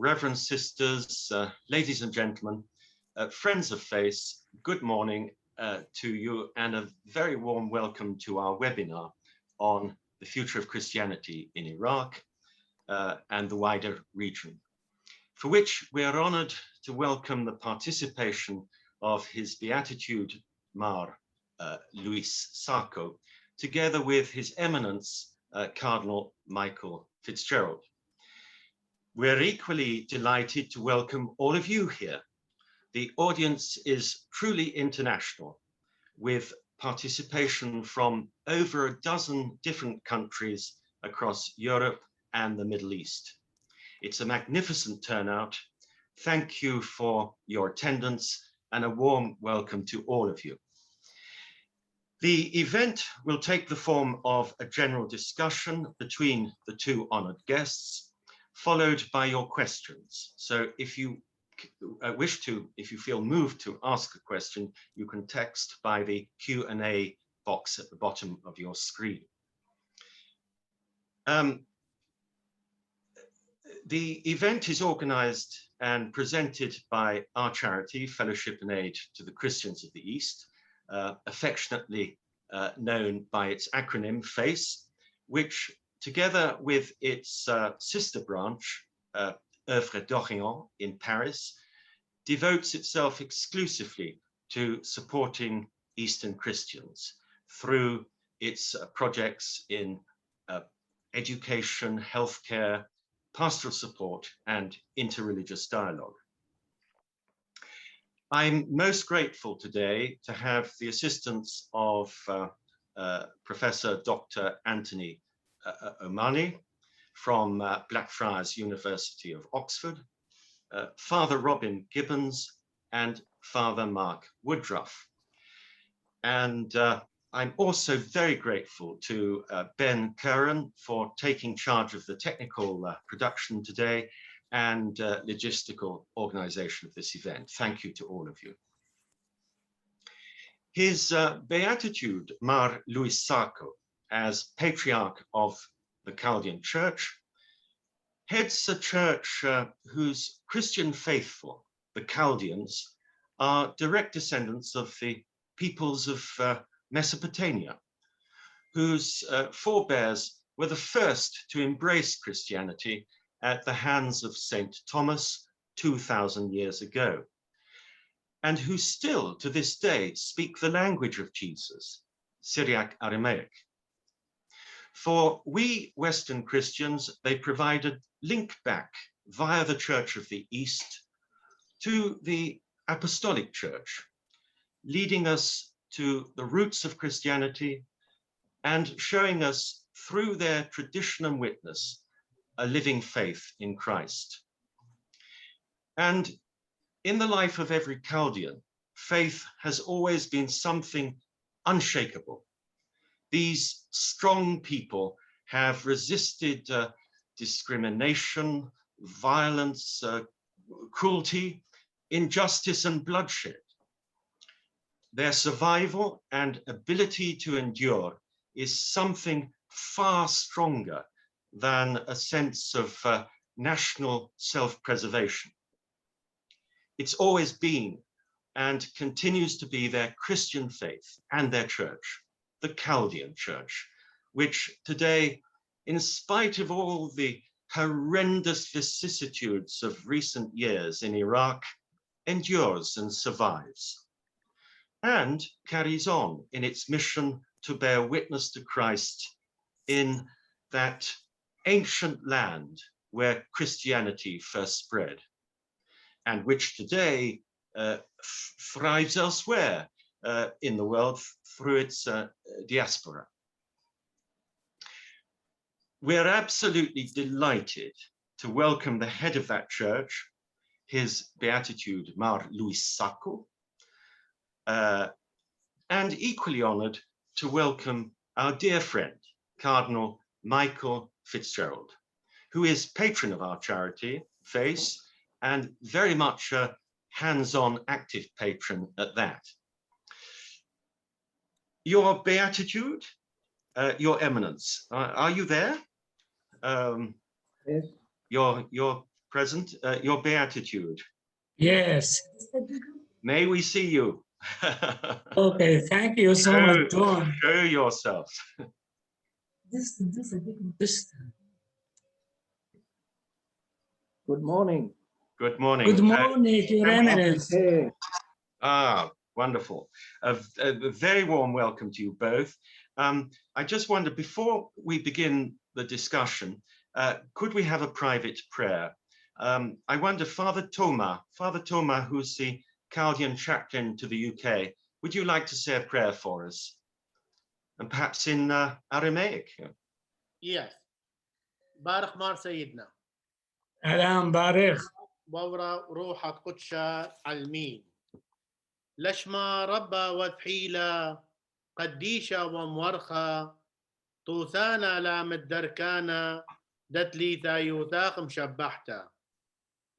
Reverend Sisters, ladies and gentlemen, friends of faith, good morning to you and a very warm welcome to our webinar on the future of Christianity in Iraq and the wider region, for which we are honored to welcome the participation of His Beatitude Mar Luis Sako, together with His Eminence Cardinal Michael Fitzgerald. We're equally delighted to welcome all of you here. The audience is truly international, with participation from over a dozen different countries across Europe and the Middle East. It's a magnificent turnout. Thank you for your attendance and a warm welcome to all of you. The event will take the form of a general discussion between the two honored guests, followed by your questions. So if you if you feel moved to ask a question, you can text by the Q&A box at the bottom of your screen. The event is organized and presented by our charity, Fellowship and Aid to the Christians of the East, affectionately known by its acronym FACE, which together with its sister branch, Œuvre d'Orient in Paris, devotes itself exclusively to supporting Eastern Christians through its projects in education, healthcare, pastoral support, and interreligious dialogue. I'm most grateful today to have the assistance of Professor Dr. Anthony Omani from Blackfriars University of Oxford, Father Robin Gibbons, and Father Mark Woodruff. And I'm also very grateful to Ben Curran for taking charge of the technical production today and logistical organization of this event. Thank you to all of you. His Beatitude Mar Luis Sako, as Patriarch of the Chaldean Church, heads a church whose Christian faithful, the Chaldeans, are direct descendants of the peoples of Mesopotamia, whose forebears were the first to embrace Christianity at the hands of Saint Thomas 2,000 years ago, and who still to this day speak the language of Jesus, Syriac Aramaic. For we Western Christians, they provided link back via the Church of the East to the Apostolic Church, leading us to the roots of Christianity and showing us through their tradition and witness a living faith in Christ. And in the life of every Chaldean, faith has always been something unshakable. These strong people have resisted discrimination, violence, cruelty, injustice, and bloodshed. Their survival and ability to endure is something far stronger than a sense of national self-preservation. It's always been and continues to be their Christian faith and their church, the Chaldean Church, which today, in spite of all the horrendous vicissitudes of recent years in Iraq, endures and survives, and carries on in its mission to bear witness to Christ in that ancient land where Christianity first spread, and which today thrives elsewhere in the world through its diaspora. We're absolutely delighted to welcome the head of that church, His Beatitude Mar Luis Sako, and equally honored to welcome our dear friend, Cardinal Michael Fitzgerald, who is patron of our charity, FACE, and very much a hands-on active patron at that. Your Beatitude, Your Eminence, are you there? Yes. Your present, your Beatitude. Yes. May we see you. Okay, thank you so much, John. Show yourself. This- Good morning. Good morning. Good morning, Your Eminence. Hey, Wonderful. A very warm welcome to you both. I just wonder, before we begin the discussion, could we have a private prayer? I wonder, Father Thomas, who's the Chaldean chaplain to the UK, would you like to say a prayer for us? And perhaps in Aramaic? Yes. بارك مار سيدنا Alam Baruch. وورا روحك قدشة علمين لشما ربا وثحيلة قديشة ومورخة طوثانا لا مدركانا دتلي ثايوثاق مشبحتا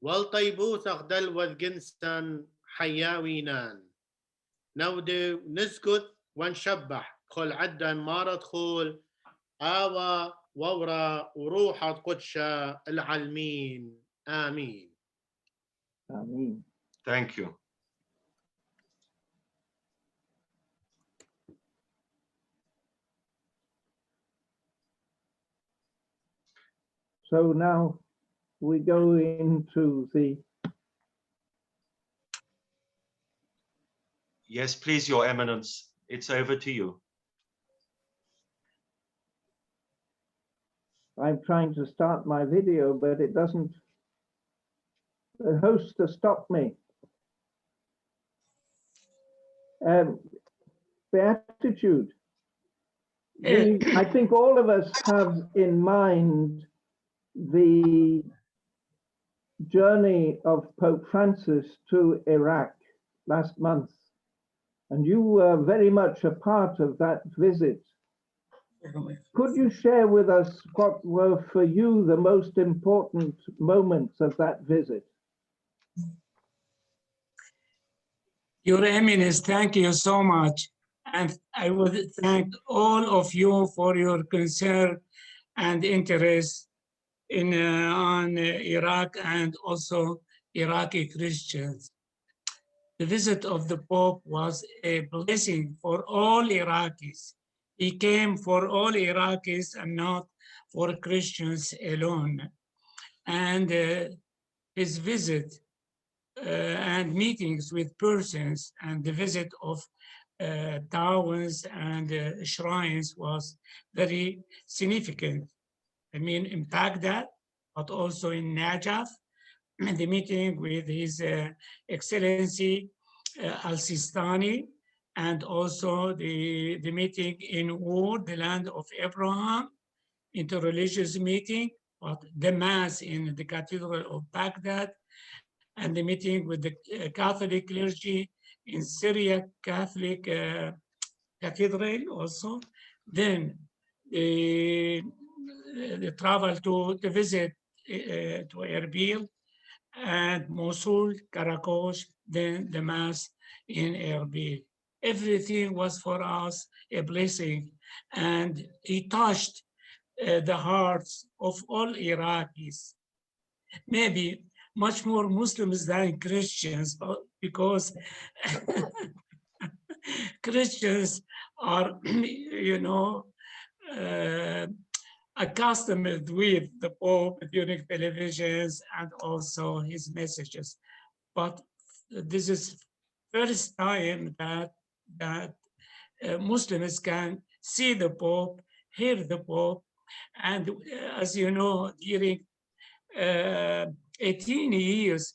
والطيبوثق دل وذجنسا حياوينان نودي نسكت ونشبح خل عدا ما تدخل آوى وورا وروح قدشة العلمين آمين. Amen. Thank you. So now we go into the Yes, please, Your Eminence. It's over to you. I'm trying to start my video, but it doesn't. The host has stopped me. Beatitude. I think all of us have in mind the journey of Pope Francis to Iraq last month, and you were very much a part of that visit. Could you share with us what were for you the most important moments of that visit? Your Eminence, thank you so much. And I would thank all of you for your concern and interest in on Iraq and also Iraqi Christians. The visit of the Pope was a blessing for all Iraqis. He came for all Iraqis and not for Christians alone. And his visit and meetings with persons and the visit of towns and shrines was very significant. I mean, in Baghdad, but also in Najaf, the meeting with His Excellency Al-Sistani, and also the meeting in Ur, the land of Abraham, interreligious meeting, but the Mass in the Cathedral of Baghdad, and the meeting with the Catholic clergy in Syria Catholic Cathedral also. Then the travel to visit to Erbil and Mosul, Karakosh, then the Mass in Erbil. Everything was for us a blessing, and he touched the hearts of all Iraqis. Maybe much more Muslims than Christians, because Christians are, you know, accustomed with the Pope during televisions and also his messages. But this is first time that Muslims can see the Pope, hear the Pope, and as you know, during 18 years,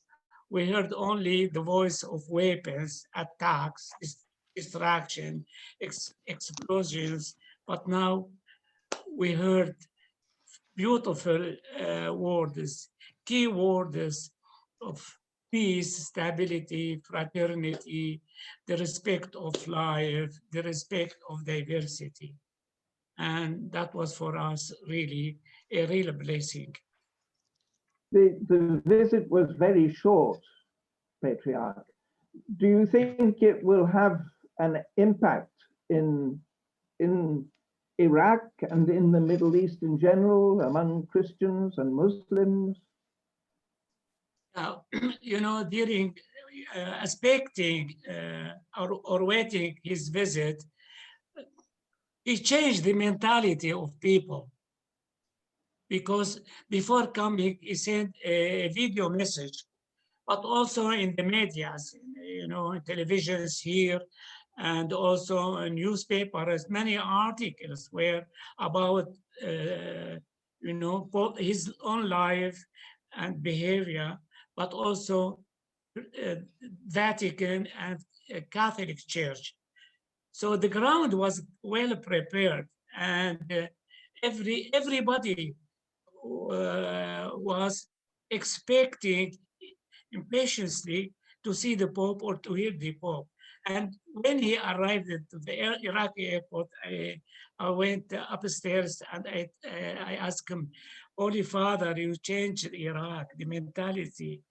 we heard only the voice of weapons, attacks, destruction, explosions, but now we heard beautiful words, key words of peace, stability, fraternity, the respect of life, the respect of diversity. And that was for us really a real blessing. The visit was very short, Patriarch. Do you think it will have an impact in Iraq and in the Middle East in general, among Christians and Muslims? you know, during expecting or waiting his visit, he changed the mentality of people. Because before coming, he sent a video message, but also in the medias, you know, televisions here, and also in newspapers, many articles were about, you know, both his own life and behavior, but also Vatican and Catholic Church. So the ground was well prepared, and everybody was expecting impatiently to see the Pope or to hear the Pope. And when he arrived at the Iraqi airport, I went upstairs and I asked him, Holy Father, you changed Iraq, the mentality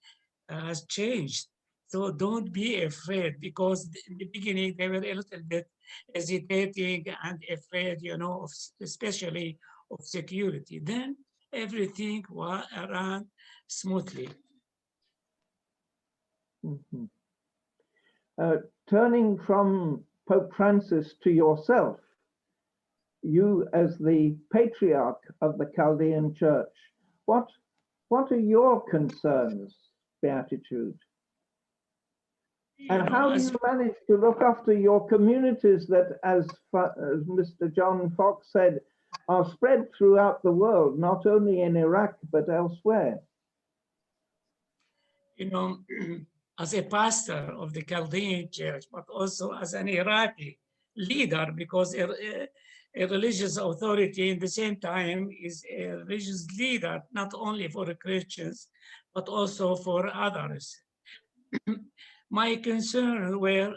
has changed. So don't be afraid, because in the beginning they were a little bit hesitating and afraid, you know, especially of security. Then everything ran smoothly. Mhm. Turning from Pope Francis to yourself, you as the Patriarch of the Chaldean Church, what are your concerns, Beatitude? And how do you manage to look after your communities that, as Mr. John Fox said, are spread throughout the world, not only in Iraq, but elsewhere? You know, as a pastor of the Chaldean Church, but also as an Iraqi leader, because a religious authority in the same time is a religious leader, not only for the Christians, but also for others. My concerns were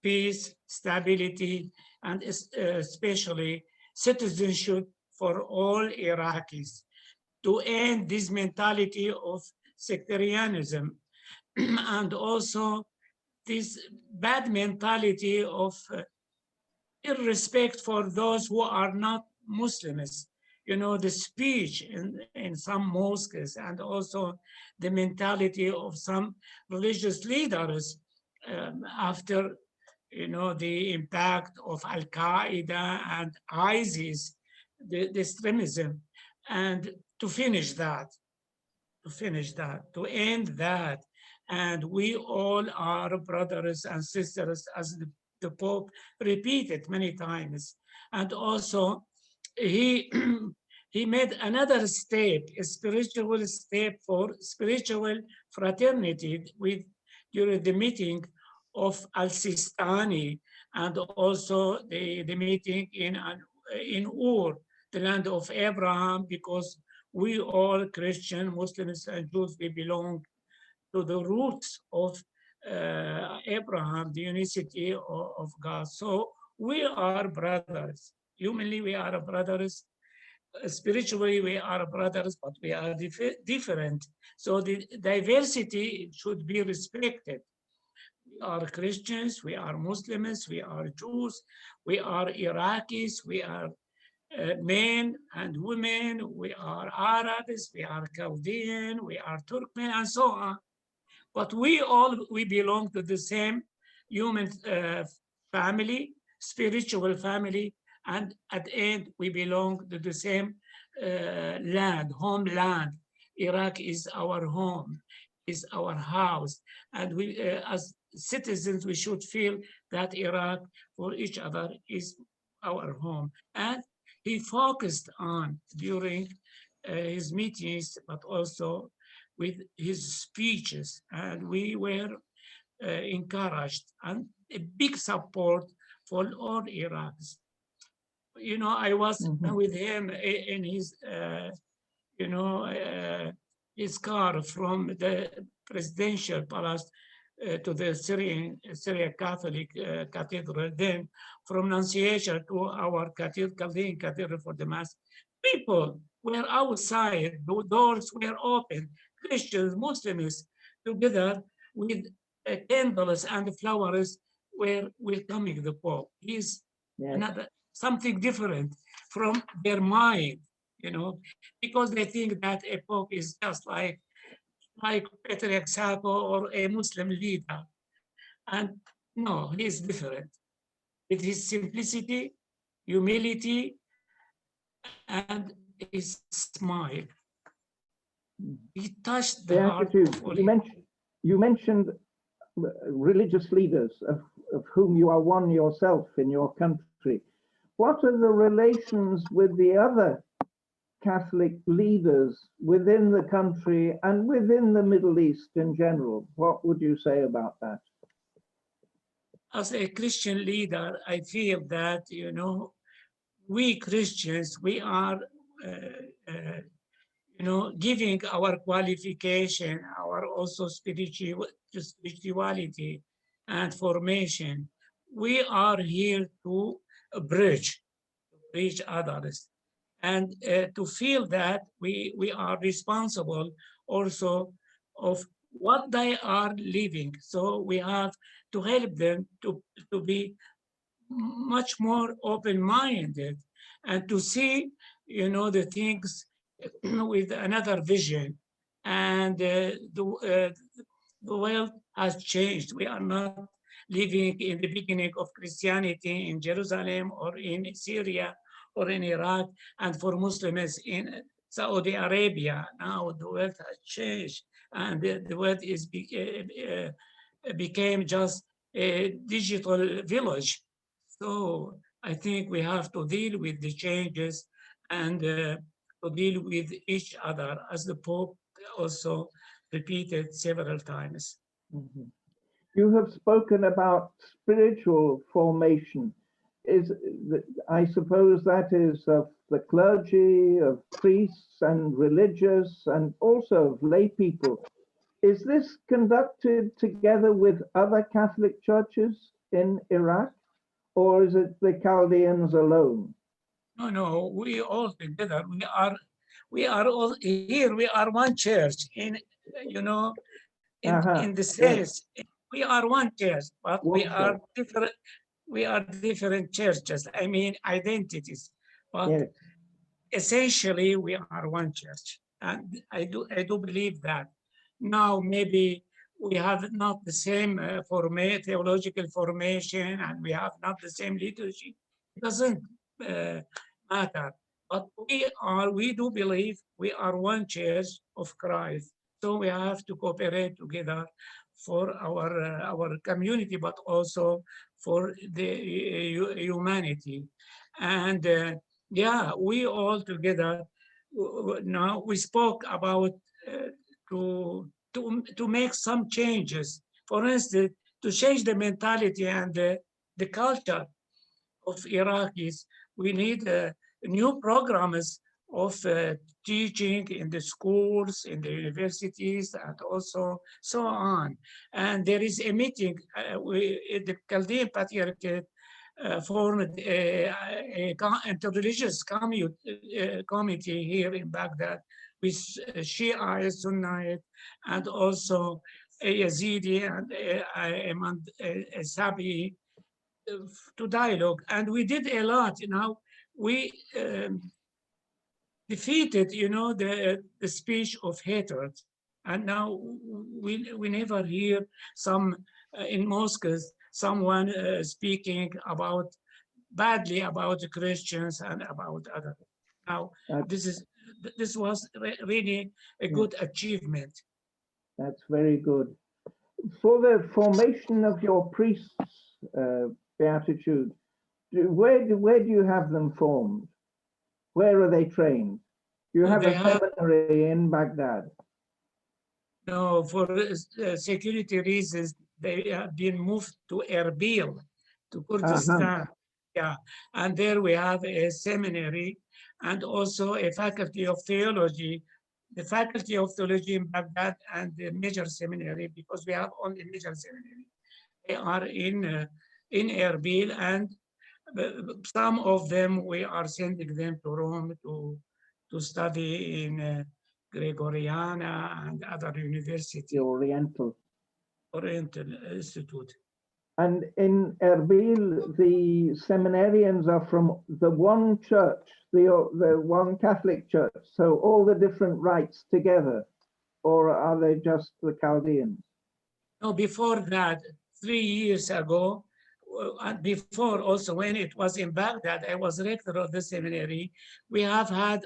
peace, stability, and especially citizenship for all Iraqis, to end this mentality of sectarianism and also this bad mentality of irrespect for those who are not Muslims. You know, the speech in some mosques, and also the mentality of some religious leaders after, you know, the impact of Al-Qaeda and ISIS, the extremism, and to finish that, to end that. And we all are brothers and sisters, as the Pope repeated many times. And also, he he made another step, a spiritual step for spiritual fraternity with during the meeting of Al-Sistani, and also the meeting in Ur, the land of Abraham, because we all Christian, Muslims, and Jews, we belong to the roots of Abraham, the unicity of God. So we are brothers. Humanly, we are brothers. Spiritually, we are brothers, but we are different. So the diversity should be respected. We are Christians, we are Muslims, we are Jews, we are Iraqis, we are men and women, we are Arabs, we are Chaldean, we are Turkmen, and so on. But we belong to the same human family, spiritual family, and at the end, we belong to the same land, homeland. Iraq is our home, is our house. And we, as citizens, we should feel that Iraq for each other is our home. And he focused on during his meetings, but also with his speeches, and we were encouraged, and a big support for all Iraqis. You know, I was with him in his, you know, his car from the presidential palace to the Syrian Catholic Cathedral, then from Annunciation to our Chaldean Cathedral for the Mass. People were outside, the doors were open, Christians, Muslims, together with candles and flowers were welcoming the Pope. He's another something different from their mind, you know, because they think that a Pope is just like like Patriarch Sako or a Muslim leader. And no, he is different. With his simplicity, humility, and his smile. He touched the heart Beatitude, of all. you mentioned religious leaders of whom you are one yourself in your country. What are the relations with the other Catholic leaders within the country and within the Middle East in general? What would you say about that? As a Christian leader, I feel that, you know, we Christians, we are, you know, giving our qualification, our also spirituality and formation. We are here to bridge others, and to feel that we are responsible also of what they are living. So we have to help them to be much more open-minded and to see, you know, the things with another vision. And the world has changed. We are not living in the beginning of Christianity in Jerusalem or in Syria or in Iraq, and for Muslims in Saudi Arabia. Now the world has changed, and the world is became just a digital village. So I think we have to deal with the changes and to deal with each other, as the Pope also repeated several times. Mm-hmm. You have spoken about spiritual formation. I suppose that is of the clergy, of priests and religious, and also of lay people. Is this conducted together with other Catholic churches in Iraq, or is it the Chaldeans alone? No, we all together. We are all here. We are one church. In, you know, in the sense, yes, we are one church, but one we are church. Different. We are different churches. I mean, identities, but yes, essentially we are one church. And I do believe that. Now maybe we have not the same theological formation, and we have not the same liturgy. It doesn't matter. But we do believe we are one church of Christ. So we have to cooperate together for our community, but also for the humanity. And yeah, we all together now we spoke about to make some changes. For instance, to change the mentality and the culture of Iraqis, we need new programs of teaching in the schools, in the universities, and also so on. And there is a meeting, the Chaldean Patriarchate formed a interreligious committee here in Baghdad with Shia, Sunnite, and also a Yazidi and a Sabi, to dialogue. And we did a lot. You know, we defeated, you know, the speech of hatred. And now we never hear some in mosques someone speaking badly about the Christians and about others. Now this was really a good achievement. That's very good. For the formation of your priests, Beatitude, where do you have them formed? Where are they trained? You have a seminary in Baghdad. No, for security reasons, they have been moved to Erbil, to Kurdistan. Yeah, and there we have a seminary and also a faculty of theology. The faculty of theology in Baghdad and the major seminary, because we have only major seminary. They are in Erbil, and some of them we are sending them to Rome to study in Gregoriana and other universities. The Oriental Institute. And in Erbil, the seminarians are from the one church, the one Catholic church. So all the different rites together. or are they just the Chaldeans? No, before that, 3 years ago, and before also when it was in Baghdad, I was rector of the seminary. We have had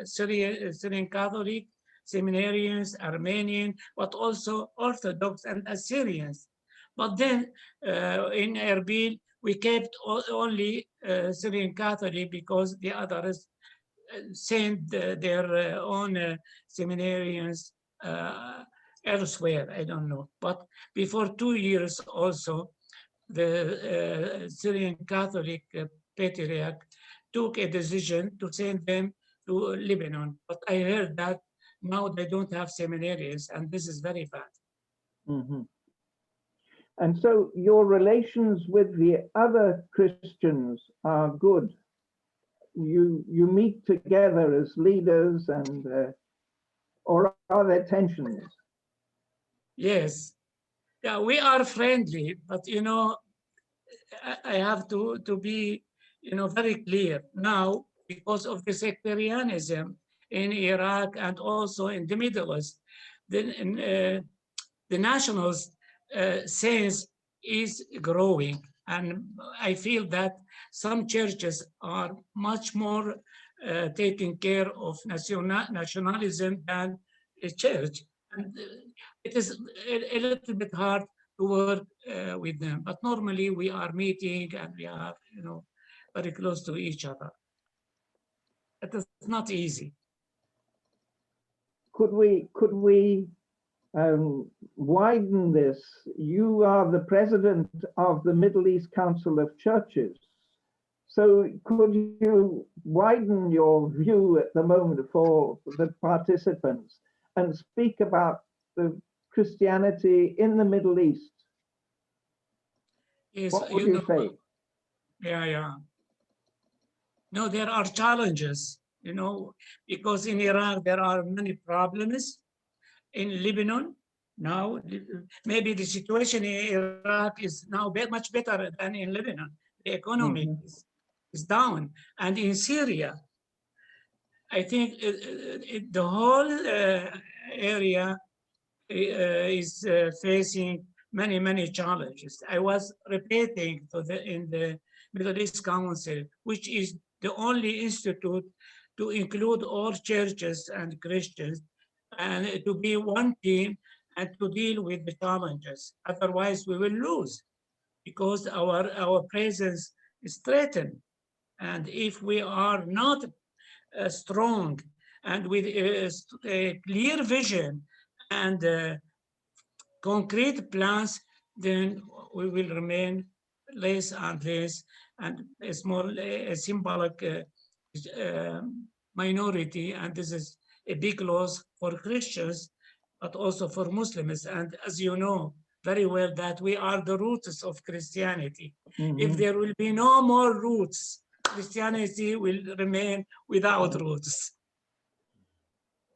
Syrian Catholic, seminarians, Armenian, but also Orthodox and Assyrians. But then in Erbil, we kept only Syrian Catholic because the others sent their own seminarians elsewhere, I don't know. But before 2 years also, the Syrian Catholic Patriarch took a decision to send them to Lebanon. But I heard that now they don't have seminarians, and this is very bad. Mm-hmm. And so your relations with the other Christians are good. You meet together as leaders, and or are there tensions? Yes, yeah, we are friendly, but you know, I have to be, you know, very clear now because of the sectarianism in Iraq and also in the Middle East. The nationalist sense is growing, and I feel that some churches are much more taking care of nationalism than a church. And it is a little bit hard to work with them, but normally we are meeting and we are, you know, very close to each other. It is not easy. Could we widen this? You are the president of the Middle East Council of Churches. So could you widen your view at the moment for the participants and speak about the Christianity in the Middle East? Yes, What would you say? Yeah. No, there are challenges, you know, because in Iraq there are many problems. In Lebanon, now maybe the situation in Iraq is now much better than in Lebanon. The economy is down, and in Syria, I think the whole area is facing many challenges. I was repeating in the Middle East Council, which is the only institute to include all churches and Christians and to be one team and to deal with the challenges. Otherwise, we will lose because our presence is threatened. And if we are not strong and with a clear vision and concrete plans, then we will remain less and less and a small, a symbolic minority. And this is a big loss for Christians, but also for Muslims. And as you know very well, that we are the roots of Christianity. If there will be no more roots, Christianity will remain without roots.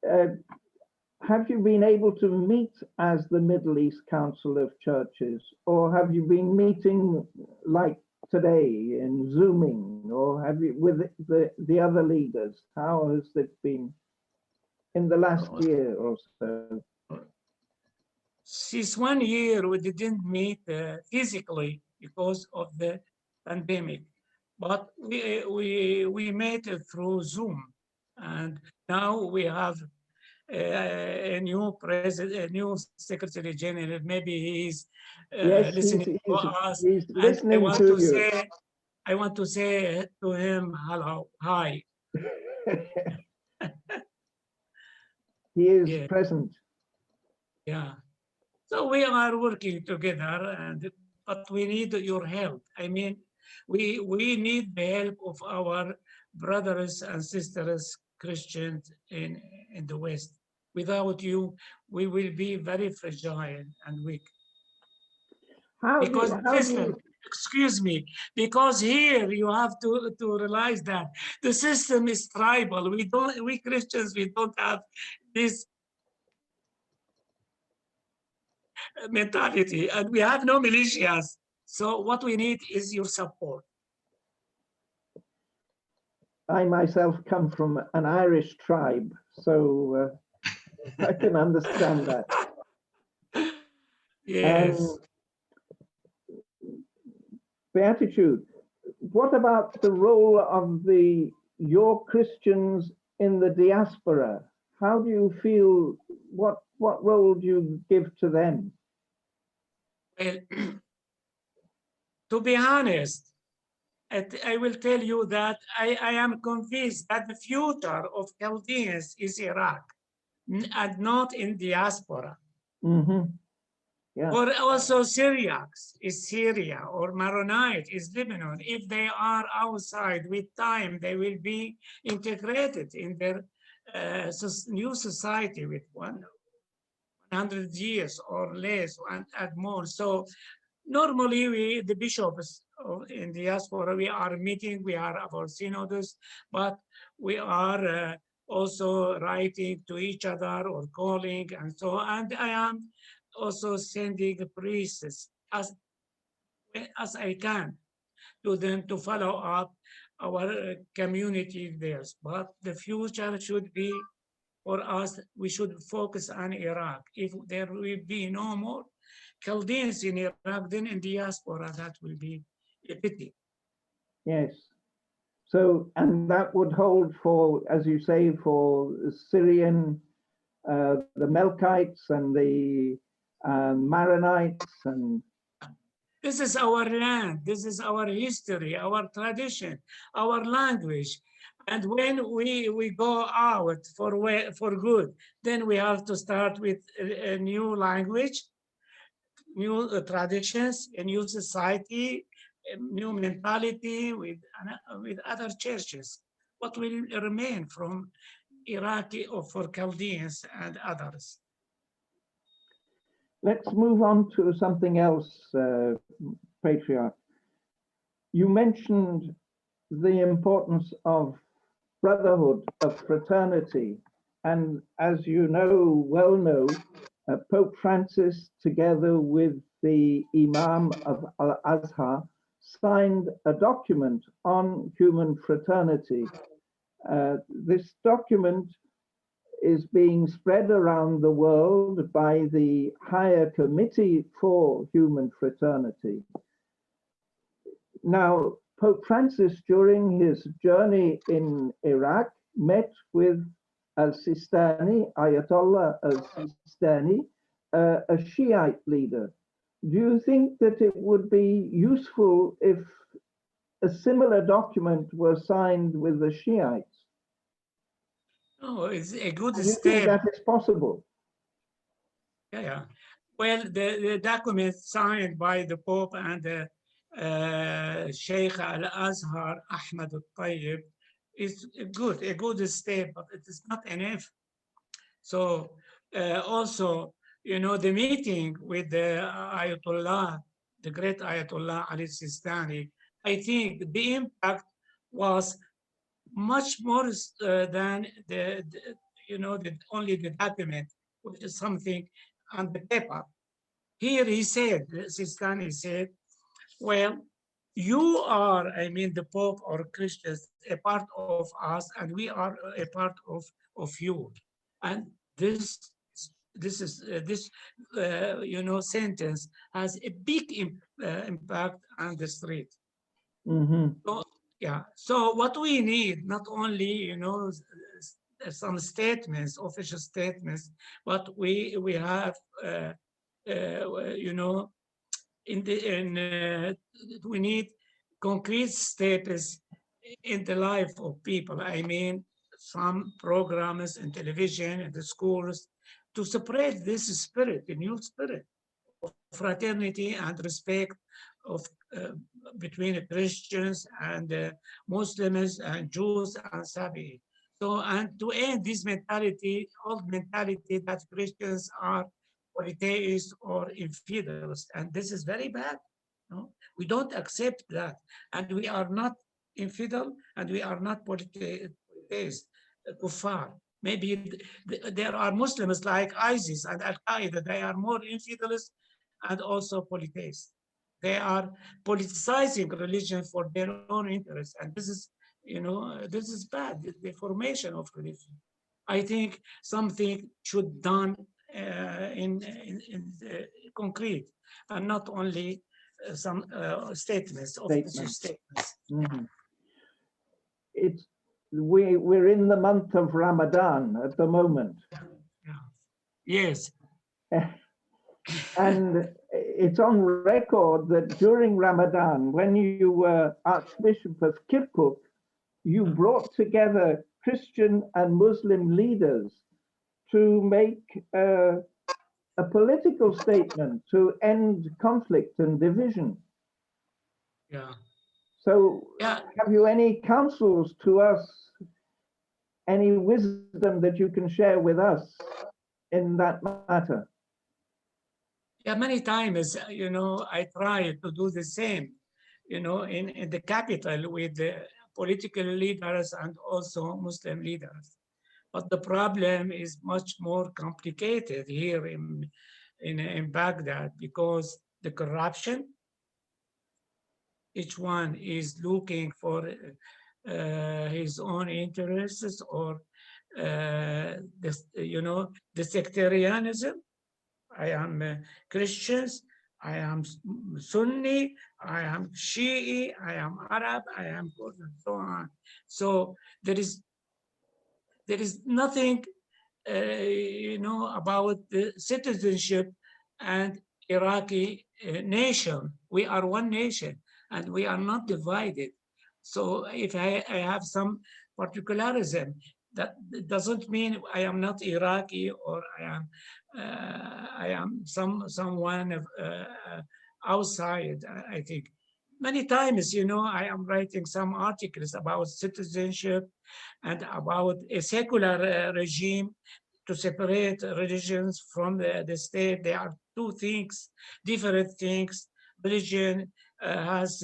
Have you been able to meet as the Middle East Council of Churches, or have you been meeting like today in Zooming, or have you with the other leaders? How has it been in the last year or so? Since 1 year, we didn't meet physically because of the pandemic, but we met through Zoom, and now we have a new president, a new secretary general. Maybe he's listening to us. He's listening to you. I want to say to him, hello, hi. He is present. Yeah. So we are working together, but we need your help. I mean, we need the help of our brothers and sisters, Christians in the West. Without you, we will be very fragile and weak. Excuse me, because here you have to realize that the system is tribal. We Christians, we don't have this mentality, and we have no militias. So what we need is your support. I myself come from an Irish tribe, so I can understand that. Yes. Beatitude, what about the role of your Christians in the diaspora? How do you feel, what role do you give to them? Well, to be honest, I will tell you that I am convinced that the future of Chaldeans is Iraq and not in diaspora. Yeah. Or also Syriacs is Syria, or Maronite is Lebanon. If they are outside, with time, they will be integrated in their new society with 100 years or less and more. So normally the bishops in diaspora, we are meeting, we are our synods, but we are also writing to each other or calling and so on. And I am also sending priests as I can to them to follow up our community there. But the future should be for us, we should focus on Iraq. If there will be no more Chaldeans in Iraq, then in diaspora, that will be a pity. Yes. So, and that would hold for, as you say, for Syrian, the Melkites and the Maronites and... This is our land, this is our history, our tradition, our language. And when we go out for good, then we have to start with a new language, new traditions, a new society, a new mentality with other churches. What will remain from Iraqi or for Chaldeans and others? Let's move on to something else, Patriarch. You mentioned the importance of brotherhood, of fraternity. And as you well know, Pope Francis, together with the Imam of Al-Azhar, signed a document on human fraternity. This document is being spread around the world by the Higher Committee for Human Fraternity. Now, Pope Francis, during his journey in Iraq, met with al-Sistani, Ayatollah al-Sistani, a Shiite leader. Do you think that it would be useful if a similar document was signed with the Shiites? Oh, it's a good Do you step. think that is possible? Yeah. Well, the document signed by the Pope and the Sheikh Al-Azhar, Ahmad al-Tayyib, is a good step, but it is not enough. So also, the meeting with the Ayatollah, the great Ayatollah Ali Sistani, I think the impact was much more than only the document, which is something on the paper. Here he said, Sistani said, well, you are, the Pope or Christians, a part of us, and we are a part of you. And this sentence has a big impact on the street. So, yeah. So what we need, not only some statements, official statements, but we have we need concrete steps in the life of people. Some programs in television and the schools to spread this spirit, the new spirit of fraternity and respect of between Christians and Muslims and Jews and Sabi. So, and to end this mentality, old mentality that Christians are polytheists or infidels, and this is very bad. No? We don't accept that, and we are not infidel, and we are not polytheists, kuffar. Maybe there are Muslims like ISIS and Al-Qaeda, they are more infidels and also polytheists. They are politicizing religion for their own interests, and this is, this is bad. The formation of religion. I think something should done in concrete and not only some statements, official statements. Mhm. We're in the month of Ramadan at the moment. Yeah. Yes. And it's on record that during Ramadan, when you were Archbishop of Kirkuk, you brought together Christian and Muslim leaders to make a political statement to end conflict and division. Yeah. So Yeah. have you any counsels to us, any wisdom that you can share with us in that matter? Yeah, many times, I try to do the same, in the capital with the political leaders and also Muslim leaders. But the problem is much more complicated here in Baghdad because the corruption, each one is looking for his own interests or the sectarianism. I am Christians, I am Sunni, I am Shi'i, I am Arab, I am Kurd, and so on. So there is nothing, about the citizenship and Iraqi nation. We are one nation and we are not divided. So if I have some particularism, that doesn't mean I am not Iraqi or I am someone outside. I think many times, I am writing some articles about citizenship and about a secular regime to separate religions from the state. They are two things, different things. Religion has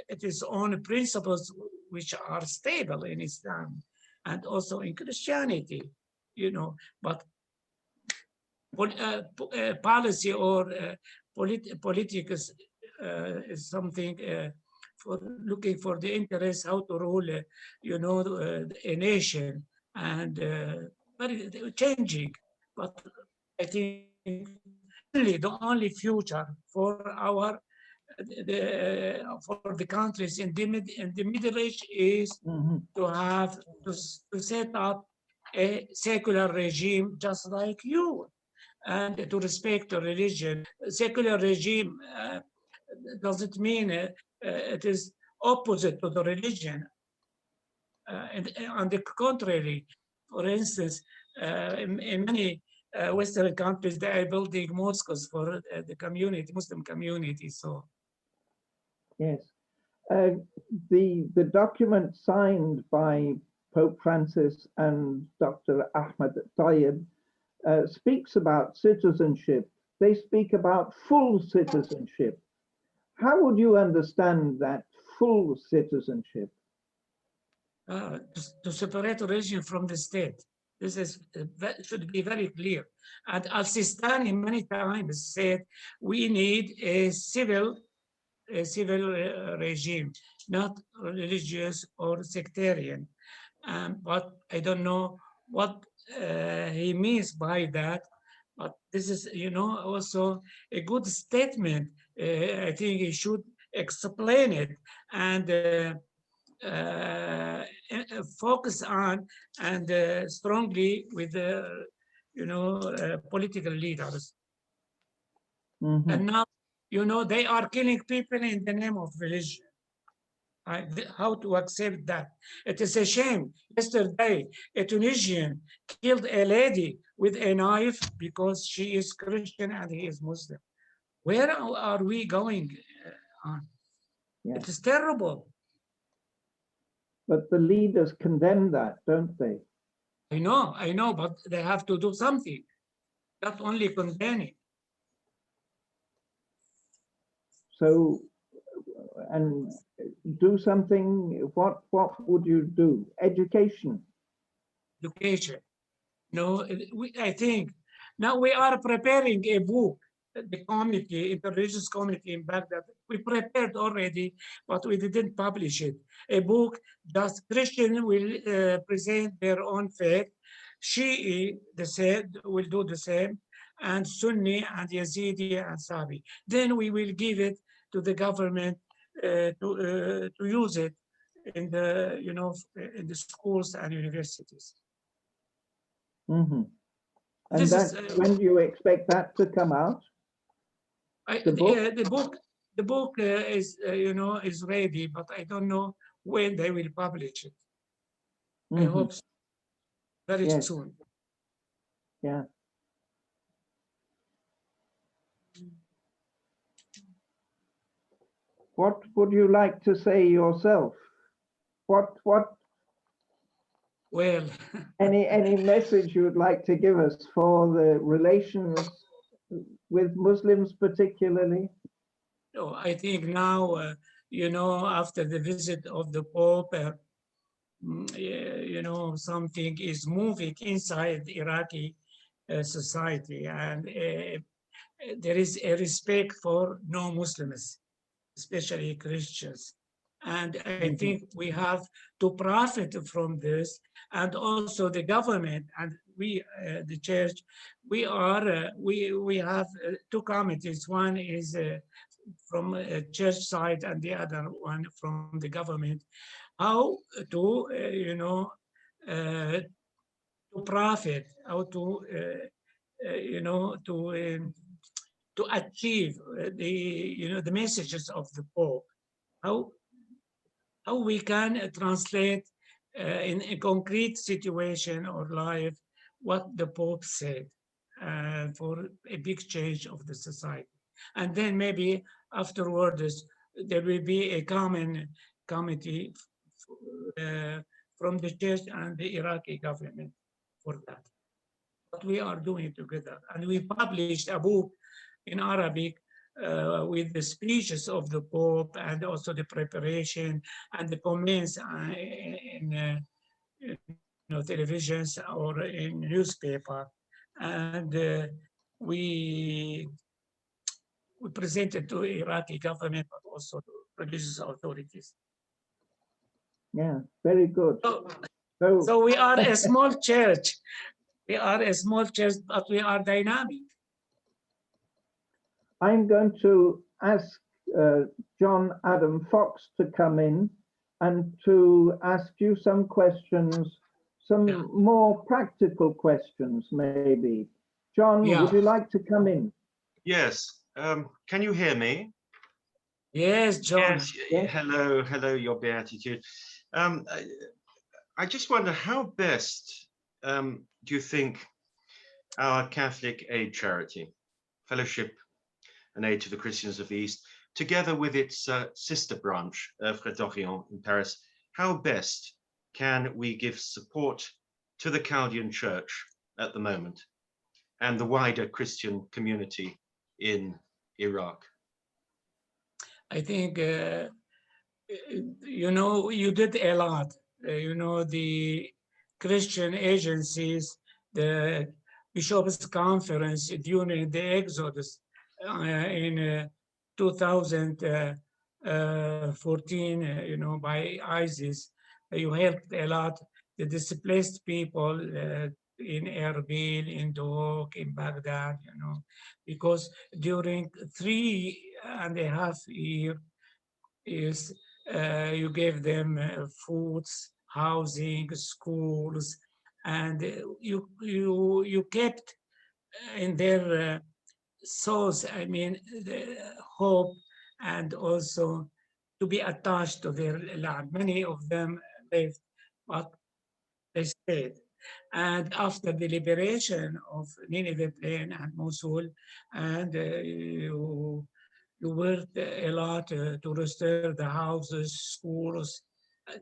its own principles which are stable in Islam and also in Christianity, but policy or politics is something for looking for the interest, how to rule, a nation, and very changing. But I think the only future for the countries in the Middle East is to have to set up a secular regime just like you, and to respect the religion. Secular regime doesn't mean it is opposite to the religion. And on the contrary, for instance, in many Western countries, they are building mosques for the community, Muslim community. So, yes, the document signed by Pope Francis and Dr. Ahmed Tayyib speaks about citizenship. They speak about full citizenship. How would you understand that full citizenship? To separate religion from the state. This should be very clear. And Al-Sistani many times said, we need a civil regime, not religious or sectarian. But I don't know what he means by that. But this is, also a good statement. I think he should explain it and focus on and strongly with the, political leaders. And now, they are killing people in the name of religion. How to accept that? It is a shame. Yesterday, a Tunisian killed a lady with a knife because she is Christian and he is Muslim. Where are we going on? Yes. It is terrible. But the leaders condemn that, don't they? I know, but they have to do something, not only condemning. So, and do something, what would you do? Education. Education. No, I think now we are preparing a book the committee, interreligious committee in Baghdad, we prepared already, but we didn't publish it. A book that Christian will present their own faith, Shi'i, the same, will do the same, and Sunni and Yazidi and Sabi. Then we will give it to the government to use it in the, in the schools and universities. Mm-hmm. And This that, is, when do you expect that to come out? The book? The book is, is ready, but I don't know when they will publish it. I hope very soon. Yeah. What would you like to say yourself? What Well, any message you would like to give us for the relations with Muslims particularly? oh, I think now, after the visit of the Pope, something is moving inside the Iraqi society, and there is a respect for non-Muslims, especially Christians. And I think we have to profit from this, and also the government and we, the church, we have two committees. One is from a church side, and the other one from the government. How to, to profit, how to, to achieve the messages of the Pope. How we can translate in a concrete situation or life what the Pope said for a big change of the society. And then maybe afterwards, there will be a common committee from the church and the Iraqi government for that. What we are doing together. And we published a book in Arabic with the speeches of the Pope and also the preparation and the comments in televisions or in newspaper. And we presented to Iraqi government, but also to religious authorities. Yeah, very good. So we are a small church. We are a small church, but we are dynamic. I'm going to ask John Adam Fox to come in and to ask you some questions, some more practical questions, maybe. John, would you like to come in? Yes. Can you hear me? Yes, John. Yes. Hello, Your Beatitude. I just wonder how best do you think our Catholic aid charity, Fellowship and Aid to the Christians of the East, together with its sister branch, Œuvre d'Orient in Paris, how best can we give support to the Chaldean Church at the moment and the wider Christian community in Iraq? I think, you did a lot. The Christian agencies, the Bishops' Conference during the Exodus in 2014, by ISIS, you helped a lot the displaced people in Erbil, in Duhok, in Baghdad, because during 3.5 years, you gave them foods, housing, schools, and you kept in their souls, the hope and also to be attached to their land. Many of them left, but they stayed. And after the liberation of Nineveh Plain and Mosul, and you worked a lot to restore the houses, schools,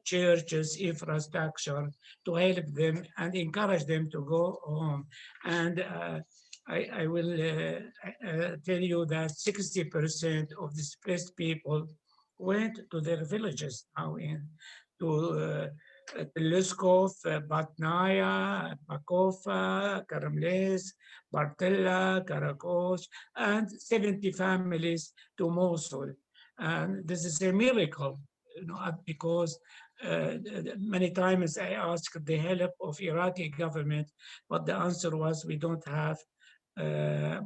churches, infrastructure, to help them and encourage them to go home. And I will tell you that 60% of displaced people went to their villages now to Teleskov, Batnaya, Bakofa, Karamles, Bartella, Karakosh, and 70 families to Mosul. And this is a miracle, because many times I asked the help of Iraqi government, but the answer was we don't have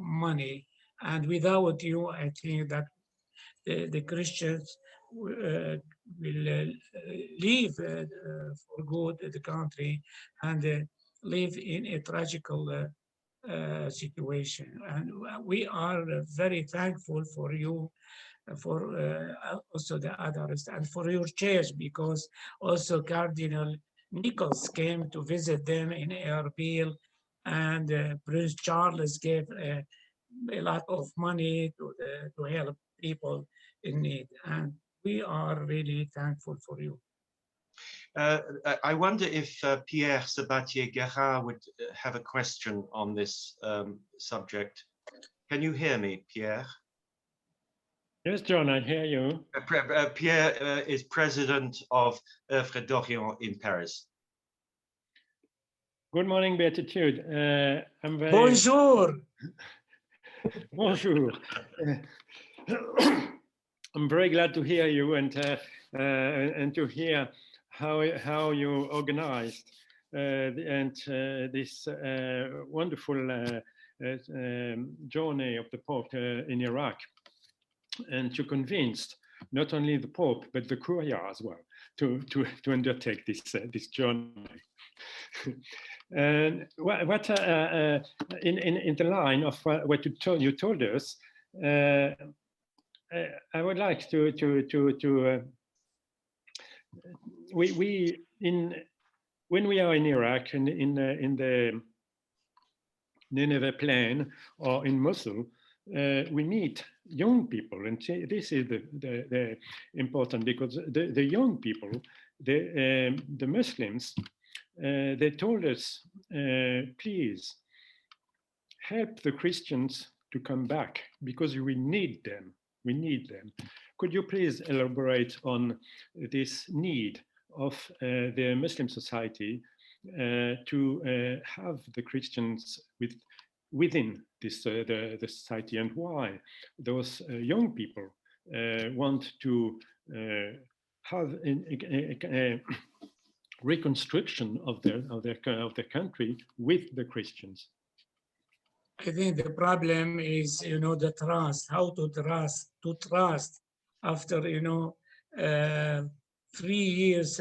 money. And without you, I think that the Christians will leave for good the country and live in a tragical situation. And we are very thankful for you, for also the others, and for your church, because also Cardinal Nichols came to visit them in Erbil, and Prince Charles gave a lot of money to help people in need. And we are really thankful for you. I wonder if Pierre Sabatier-Guerrat would have a question on this subject. Can you hear me, Pierre? Yes, John, I hear you. Pierre is president of Œuvre d'Orient in Paris. Good morning, Beatitude. I'm very... Bonjour. Bonjour. I'm very glad to hear you and to hear how you organized this wonderful journey of the Pope in Iraq, and you convinced not only the Pope but the Curia as well to undertake this journey. And what in the line of what you told us, I would like when we are in Iraq and in the Nineveh plain or in Mosul, we meet young people, and this is the important, because the young people, the Muslims, they told us, please help the Christians to come back because we need them. We need them. Could you please elaborate on this need of the Muslim society to have the Christians within this the society, and why those young people want to have a reconstruction of their country with the Christians? I think the problem is, the trust, how to trust after, 3.5 years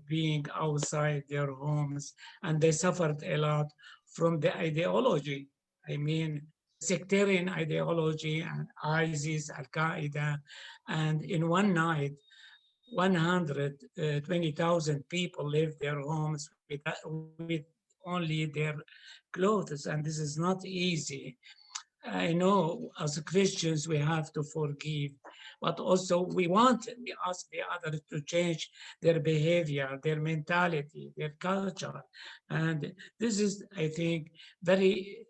being outside their homes, and they suffered a lot from the ideology. I mean, sectarian ideology and ISIS, Al-Qaeda, and in one night, 120,000 people left their homes with only their clothes, and this is not easy. I know as Christians we have to forgive, but also we ask the others to change their behavior, their mentality, their culture. And this is, I think, very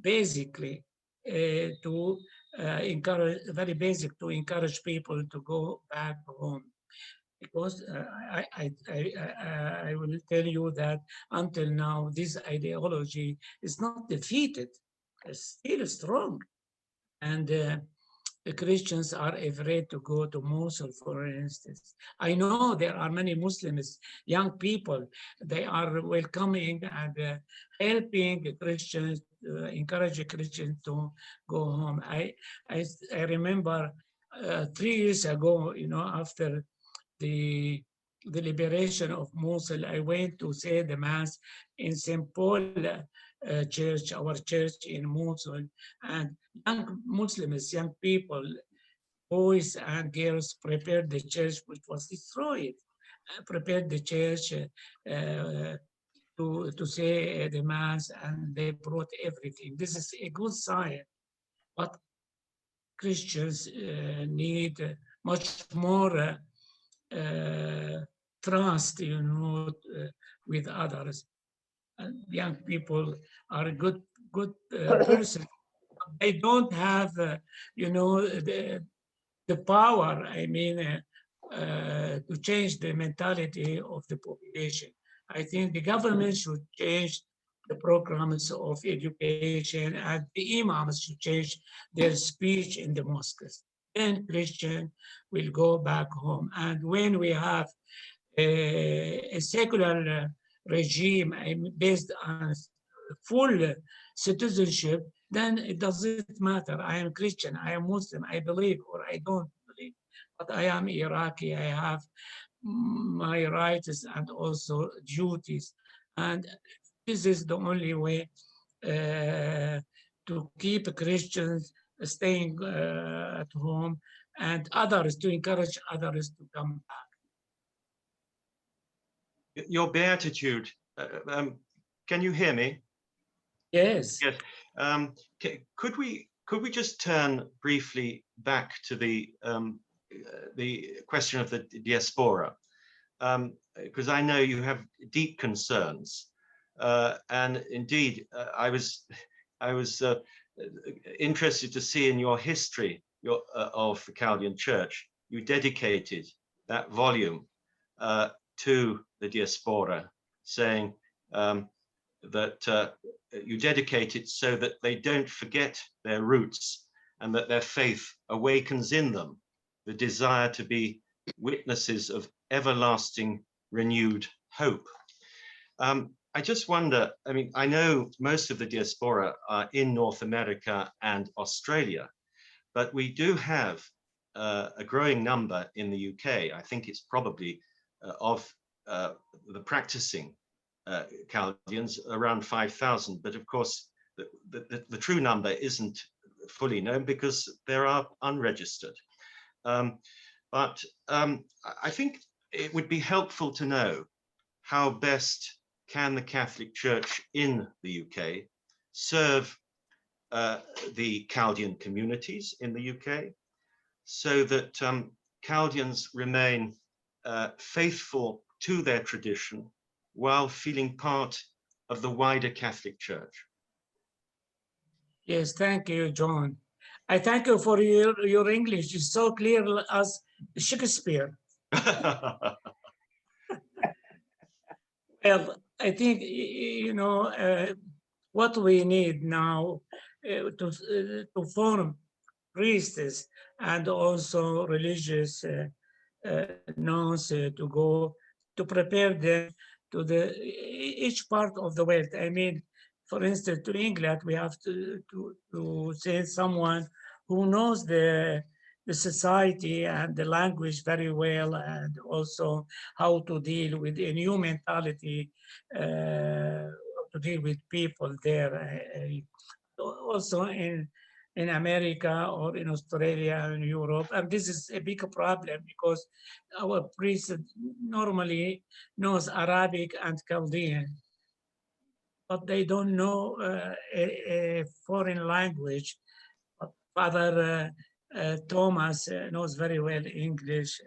basically to encourage people to go back home. Because I will tell you that until now, this ideology is not defeated, it's still strong. And the Christians are afraid to go to Mosul, for instance. I know there are many Muslims, young people, they are welcoming and helping Christians, encourage Christians to go home. I remember 3 years ago, after the liberation of Mosul, I went to say the Mass in St. Paul church, our church in Mosul, and young Muslims, young people, boys and girls prepared the church, which was destroyed, prepared the church to say the Mass, and they brought everything. This is a good sign, but Christians need much more trust, with others. And young people are good persons. They don't have, the power. I mean, to change the mentality of the population. I think the government should change the programs of education, and the imams should change their speech in the mosques. Then Christian will go back home. And when we have a secular regime based on full citizenship, then it doesn't matter. I am Christian, I am Muslim, I believe or I don't believe, but I am Iraqi, I have my rights and also duties. And this is the only way to keep Christians staying at home and others, to encourage others to come back. Your Beatitude, can you hear me? Yes. Yes. Could we just turn briefly back to the question of the diaspora, because I know you have deep concerns, and indeed I was interested to see in your history of the Chaldean Church, you dedicated that volume to the diaspora, saying that you dedicate it so that they don't forget their roots and that their faith awakens in them the desire to be witnesses of everlasting renewed hope. I just wonder, I mean, I know most of the diaspora are in North America and Australia, but we do have a growing number in the UK. I think it's probably of the practicing Chaldeans around 5,000, but of course the true number isn't fully known because there are unregistered. But I think it would be helpful to know how best can the Catholic Church in the UK serve the Chaldean communities in the UK so that Chaldeans remain faithful to their tradition while feeling part of the wider Catholic Church. Yes, thank you, John. I thank you for your English. It's so clear as Shakespeare. Well, I think, you know, what we need now to form priests and also religious nuns to go to prepare them to each part of the world. I mean, for instance, to England, we have to send someone who knows the society and the language very well, and also how to deal with a new mentality, to deal with people there. Also in America or in Australia and Europe. And this is a big problem because our priests normally knows Arabic and Chaldean, but they don't know a foreign language. But Father Thomas knows very well English,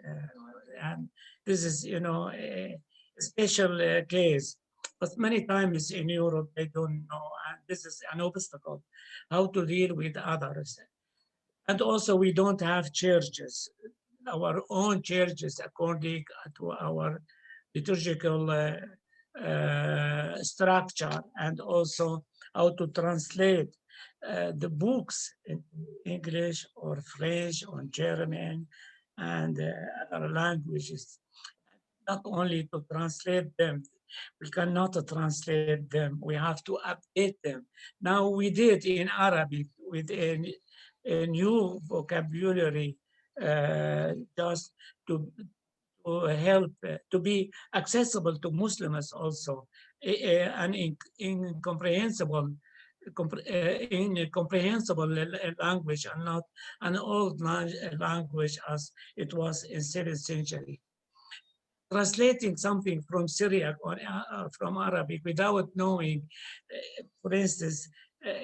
and this is, you know, a special case. But many times in Europe, they don't know, and this is an obstacle, how to deal with others. And also, we don't have churches, our own churches, according to our liturgical structure, and also how to translate the books in English or French or German and other languages. Not only to translate them, we cannot translate them, we have to update them. Now we did in Arabic with a new vocabulary just to help to be accessible to Muslims also, an incomprehensible language and not an old language as it was in 7th century. Translating something from Syriac or from Arabic without knowing, for instance,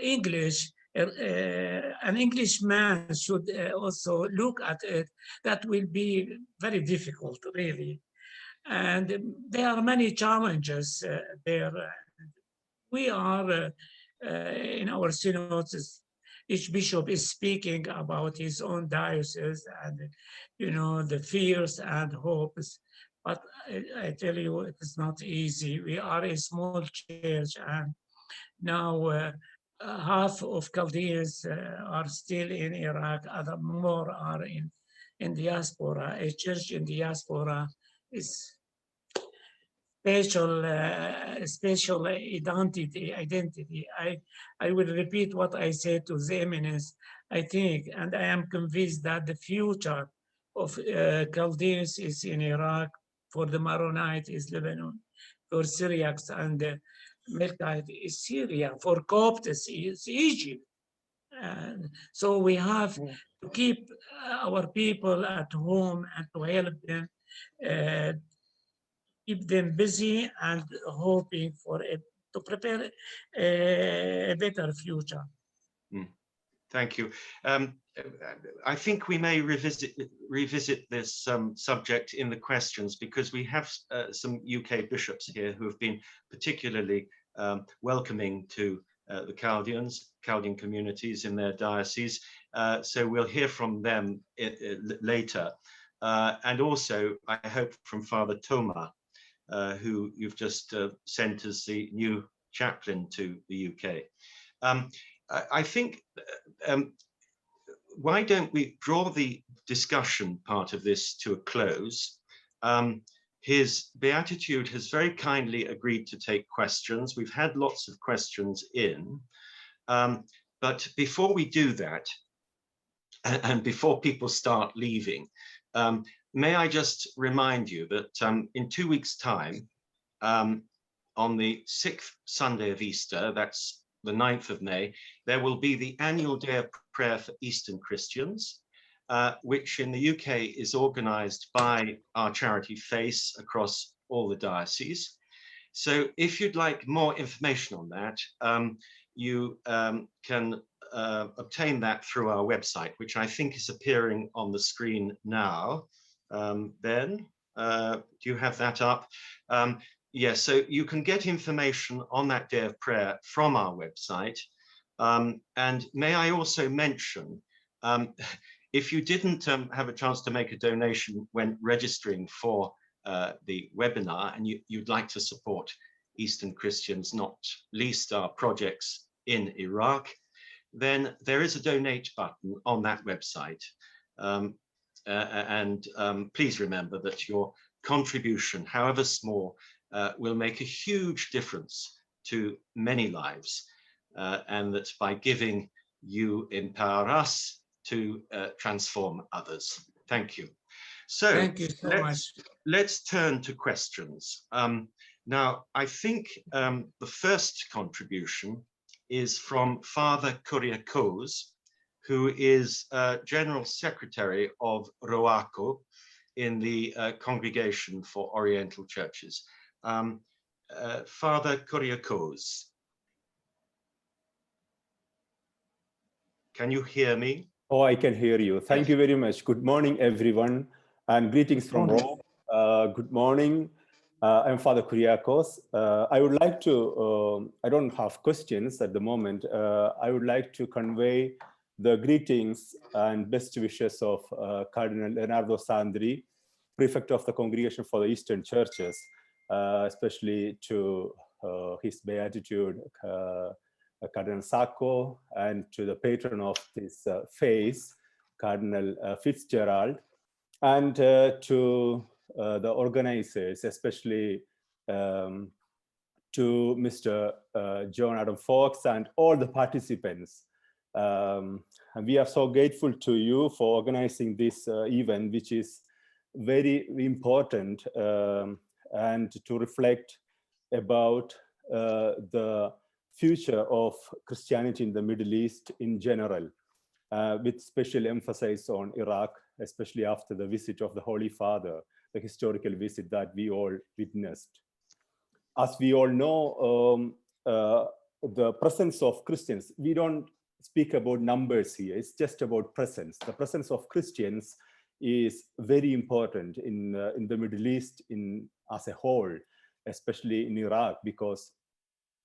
English, an Englishman should also look at it. That will be very difficult, really. And there are many challenges there. We are in our synods each bishop is speaking about his own diocese and, you know, the fears and hopes. But I tell you, it is not easy. We are a small church, and now half of Chaldeans are still in Iraq, other more are in diaspora. A church in diaspora is special identity. I will repeat what I said to the Eminence. I think, and I am convinced that the future of Chaldeans is in Iraq, for the Maronite is Lebanon, for Syriacs and Melkite is Syria, for Copts is Egypt. And so we have to keep our people at home and to help them, keep them busy and hoping for it to prepare a better future. Thank you. I think we may revisit this subject in the questions, because we have some UK bishops here who have been particularly welcoming to the Chaldean communities in their diocese. So we'll hear from them later. And also, I hope, from Father Thomas, who you've just sent as the new chaplain to the UK. I think, why don't we draw the discussion part of this to a close? His Beatitude has very kindly agreed to take questions. We've had lots of questions in, but before we do that, and before people start leaving, may I just remind you that in 2 weeks' time, on the 6th Sunday of Easter, that's the 9th of May, there will be the annual Day of Prayer for Eastern Christians, which in the UK is organized by our charity FACE across all the dioceses. So if you'd like more information on that, you can obtain that through our website, which I think is appearing on the screen now. Ben, do you have that up? Yes, so you can get information on that Day of Prayer from our website. And may I also mention, if you didn't have a chance to make a donation when registering for the webinar, and you'd like to support Eastern Christians, not least our projects in Iraq, then there is a donate button on that website. Please remember that your contribution, however small, will make a huge difference to many lives, and that by giving, you empower us to transform others. Thank you. So, thank you so much. Let's turn to questions. Now, I think the first contribution is from Father Kyriakos, who is General Secretary of ROACO in the Congregation for Oriental Churches. Father Kyriakos, can you hear me? Oh, I can hear you. Thank you very much. Good morning, everyone, and greetings from Rome. Good morning. I'm Father Kyriakos. I would like to, I don't have questions at the moment. I would like to convey the greetings and best wishes of Cardinal Leonardo Sandri, Prefect of the Congregation for the Eastern Churches, especially to his Beatitude, Cardinal Sako, and to the patron of this faith, Cardinal Fitzgerald, and to the organizers, especially to Mr. John Adam Fox and all the participants. And we are so grateful to you for organizing this event, which is very important, and to reflect about the future of Christianity in the Middle East in general, with special emphasis on Iraq, especially after the visit of the Holy Father, the historical visit that we all witnessed. As we all know, the presence of Christians, we don't speak about numbers here, it's just about presence. The presence of Christians is very important in the Middle East as a whole, especially in Iraq, because,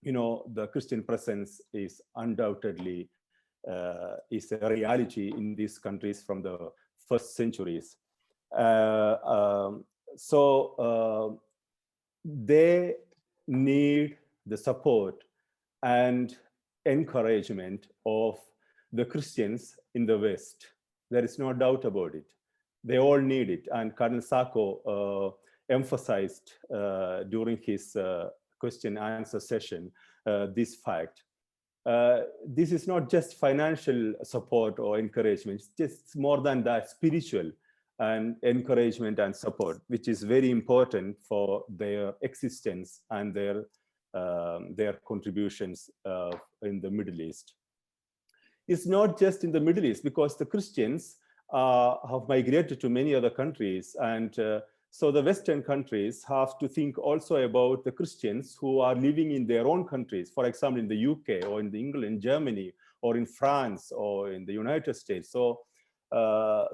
you know, the Christian presence is undoubtedly is a reality in these countries from the first centuries. So they need the support and encouragement of the Christians in the West. There is no doubt about it. They all need it. And Cardinal Sako emphasized during his question and answer session this fact. This is not just financial support or encouragement, it's just more than that, spiritual and encouragement and support, which is very important for their existence and their contributions in the Middle East. It's not just in the Middle East, because the Christians have migrated to many other countries, and so the Western countries have to think also about the Christians who are living in their own countries, for example, in the UK or in England, Germany, or in France or in the United States. So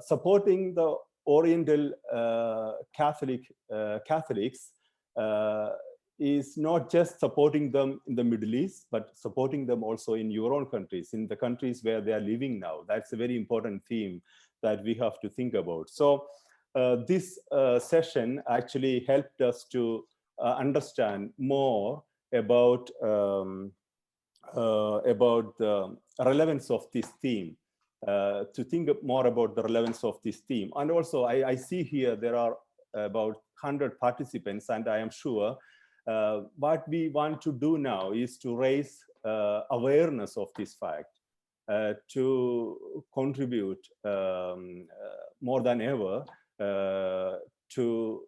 supporting the Oriental Catholics is not just supporting them in the Middle East, but supporting them also in your own countries, in the countries where they are living now. That's a very important theme that we have to think about. So this session actually helped us to understand more about the relevance of this theme, to think more about the relevance of this theme. And also, I see here there are about 100 participants, and I am sure what we want to do now is to raise awareness of this fact, to contribute more than ever to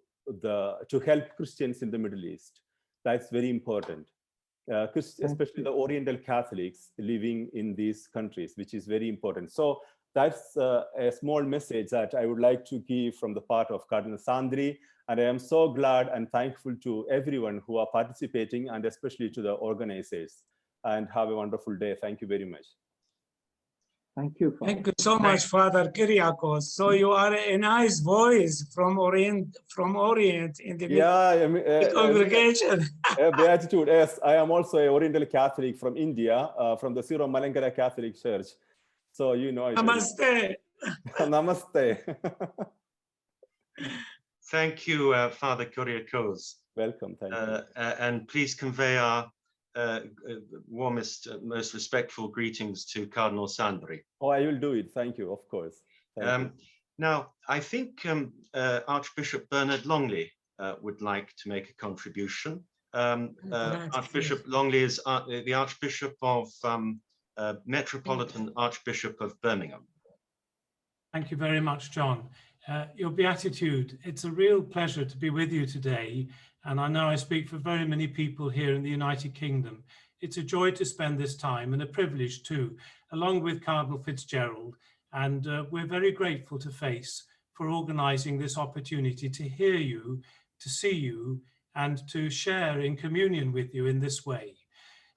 help Christians in the Middle East. That's very important, especially the Oriental Catholics living in these countries, which is very important. So that's a small message that I would like to give from the part of Cardinal Sandri. And I am so glad and thankful to everyone who are participating, and especially to the organizers. And have a wonderful day. Thank you very much. Thank you, Father. Thank you so much, Father Kyriakos. So you are a nice voice from Orient in the congregation. Beatitude, yes. I am also an Oriental Catholic from India, from the Syro Malankara Catholic Church. So you know it. Namaste. Namaste. Thank you, Father Kyriakos. Welcome. Thank you. And please convey our warmest, most respectful greetings to Cardinal Sandri. Oh, I will do it. Thank you, of course. Now, I think Archbishop Bernard Longley would like to make a contribution. Archbishop Longley is the Archbishop of Metropolitan Archbishop of Birmingham. Thank you very much, John. Your Beatitude, it's a real pleasure to be with you today. And I know I speak for very many people here in the United Kingdom. It's a joy to spend this time, and a privilege too, along with Cardinal Fitzgerald. And we're very grateful to FACE for organizing this opportunity to hear you, to see you, and to share in communion with you in this way.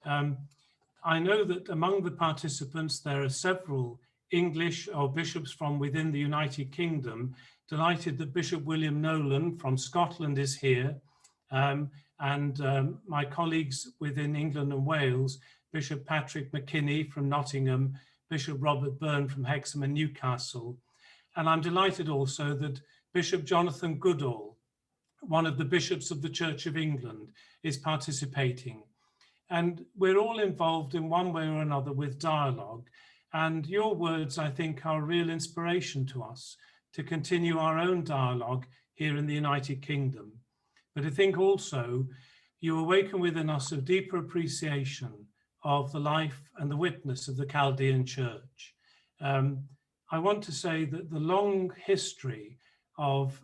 I know that among the participants, there are several English or bishops from within the United Kingdom. Delighted that Bishop William Nolan from Scotland is here. And my colleagues within England and Wales, Bishop Patrick McKinney from Nottingham, Bishop Robert Byrne from Hexham and Newcastle. And I'm delighted also that Bishop Jonathan Goodall, one of the bishops of the Church of England, is participating. And we're all involved in one way or another with dialogue. And your words, I think, are a real inspiration to us to continue our own dialogue here in the United Kingdom. But I think also you awaken within us a deeper appreciation of the life and the witness of the Chaldean Church. I want to say that the long history of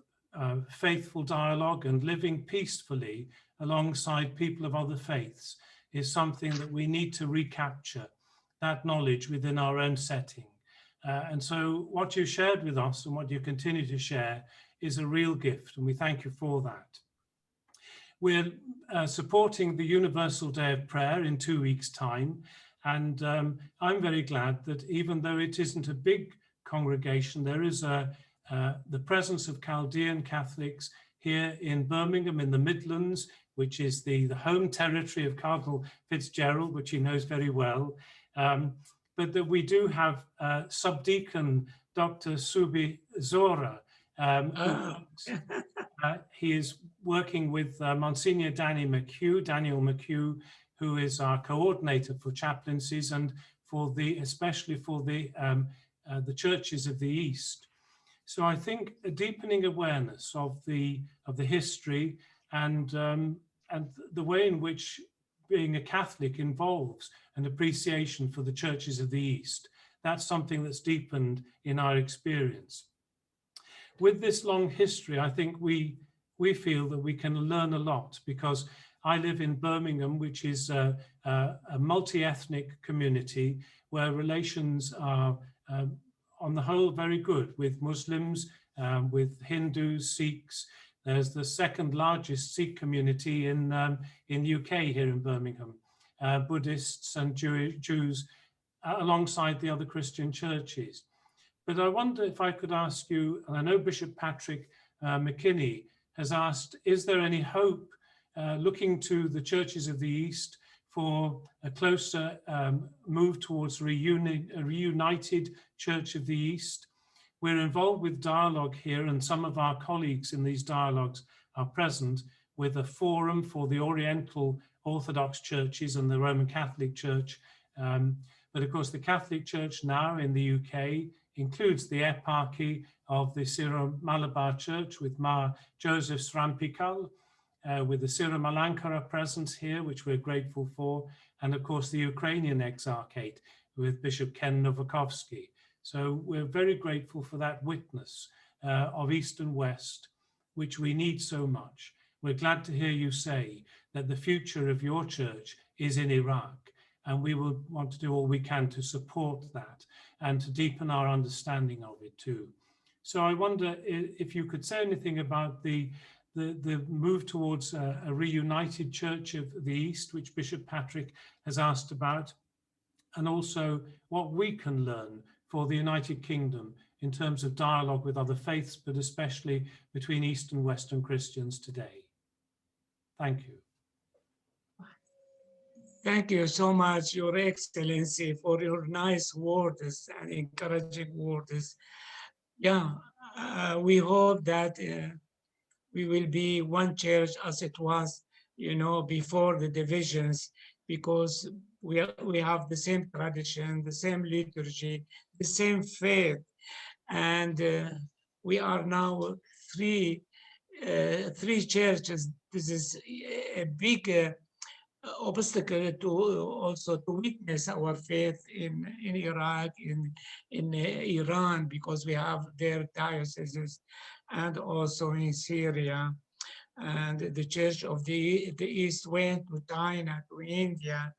faithful dialogue and living peacefully alongside people of other faiths is something that we need to recapture, that knowledge within our own setting. And so what you shared with us and what you continue to share is a real gift, and we thank you for that. We're supporting the Universal Day of Prayer in 2 weeks' time, and I'm very glad that even though it isn't a big congregation, there is the presence of Chaldean Catholics here in Birmingham in the Midlands, which is the home territory of Cardinal Fitzgerald, which he knows very well. but that we do have Subdeacon Dr. Subi Zora. He is working with Monsignor Daniel McHugh, who is our coordinator for chaplaincies and for especially for the churches of the East. So I think a deepening awareness of the history and the way in which being a Catholic involves an appreciation for the churches of the East. That's something that's deepened in our experience. With this long history, I think we feel that we can learn a lot, because I live in Birmingham, which is a multi-ethnic community where relations are on the whole very good with Muslims, with Hindus, Sikhs. There's the second largest Sikh community in the UK here in Birmingham, Buddhists and Jews alongside the other Christian churches. But I wonder if I could ask you, and I know Bishop Patrick McKinney has asked, is there any hope looking to the churches of the East for a closer move towards a reunited Church of the East? We're involved with dialogue here, and some of our colleagues in these dialogues are present with a forum for the Oriental Orthodox churches and the Roman Catholic Church. But of course, the Catholic Church now in the UK includes the eparchy of the Syro-Malabar Church with Ma Joseph Srampikal, with the Syro-Malankara presence here, which we're grateful for, and of course the Ukrainian Exarchate with Bishop Ken Novakovsky. So we're very grateful for that witness of East and West, which we need so much. We're glad to hear you say that the future of your church is in Iraq, and we will want to do all we can to support that and to deepen our understanding of it too. So I wonder if you could say anything about the move towards a reunited Church of the East, which Bishop Patrick has asked about, and also what we can learn for the United Kingdom in terms of dialogue with other faiths, but especially between East and Western Christians today. Thank you. Thank you so much, Your Excellency, for your nice words and encouraging words. Yeah, we hope that we will be one church as it was, before the divisions, because we have the same tradition, the same liturgy, the same faith, and we are now three churches. This is a big obstacle to also to witness our faith in Iraq, in Iran, because we have their dioceses, and also in Syria. And the Church of the East went to China, to India,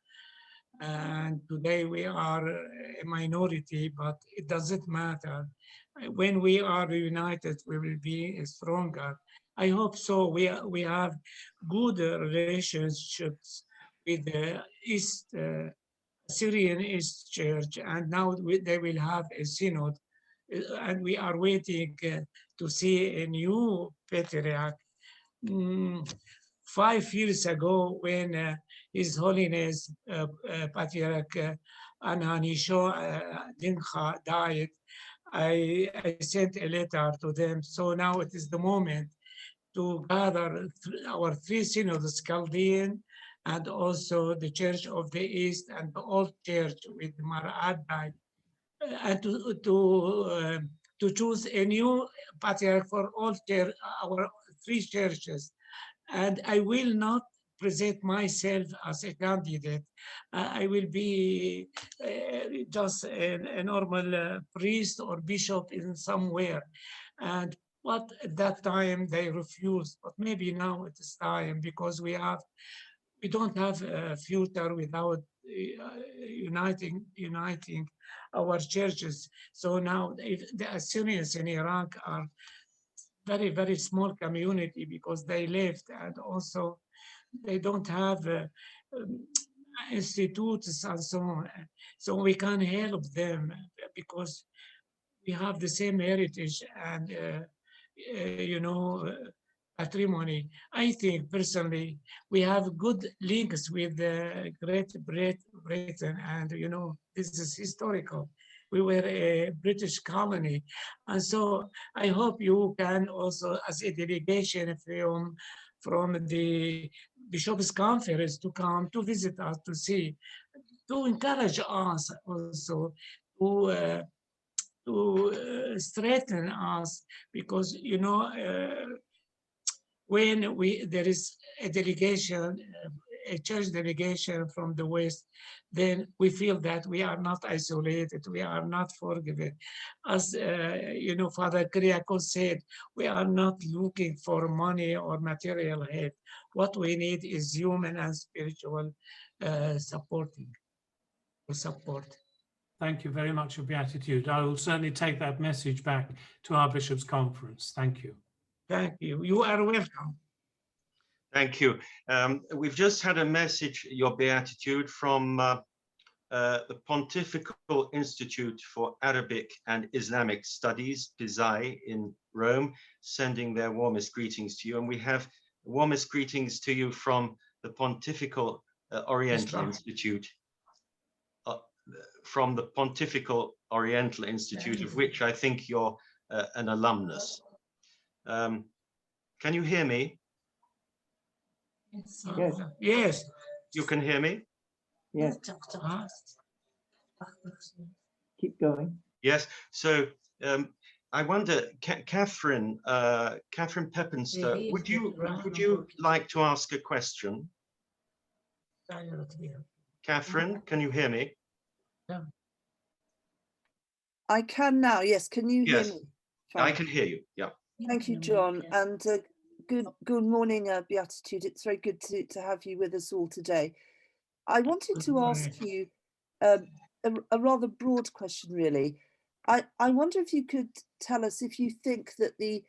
and today we are a minority, but it doesn't matter. When we are united, we will be stronger. I hope so. We have good relationships with the East Syrian East Church, and now they will have a synod, and we are waiting to see a new patriarch. 5 years ago, when His Holiness Patriarch Ananisho Dinka died, I sent a letter to them. So now it is the moment to gather our three synods, Chaldean, and also the Church of the East and the Old Church with Mar'adai, and to choose a new patriarch for all our three churches. And I will not present myself as a candidate. I will be just a normal priest or bishop in somewhere. But at that time they refused. But maybe now it is time, because we don't have a future without uniting our churches. So now the Assyrians in Iraq are very, very small community, because they left, and also they don't have institutes and so on. So we can help them, because we have the same heritage and patrimony. I think personally we have good links with the Great Britain, and you know, this is historical. We were a British colony, and so I hope you can also, as a delegation from the Bishops' Conference, to come to visit us, to see, to encourage us also to strengthen us, because you know, when there is a delegation, a church delegation from the West, then we feel that we are not isolated, we are not forgiven. As you know, Father Kyriakos said, we are not looking for money or material aid. What we need is human and spiritual support. Thank you very much, Your Beatitude. I will certainly take that message back to our Bishops' Conference. Thank you. Thank you. You are welcome. Thank you. We've just had a message, Your Beatitude, from the Pontifical Institute for Arabic and Islamic Studies, PISAI, in Rome, sending their warmest greetings to you. And we have warmest greetings to you from the Pontifical Oriental Institute, of which I think you're an alumnus. Can you hear me? Yes. Yes. You can hear me? Yes. Keep going. Yes. So I wonder, Catherine Peppenstowe, would you like to ask a question? Catherine, can you hear me? I can now. Yes. Can you hear Yes, me? I Fine. can hear you. Yeah. Thank you, John. And good morning, Beatitude. It's very good to have you with us all today. I wanted to ask you a rather broad question, really. I wonder if you could tell us if you think that the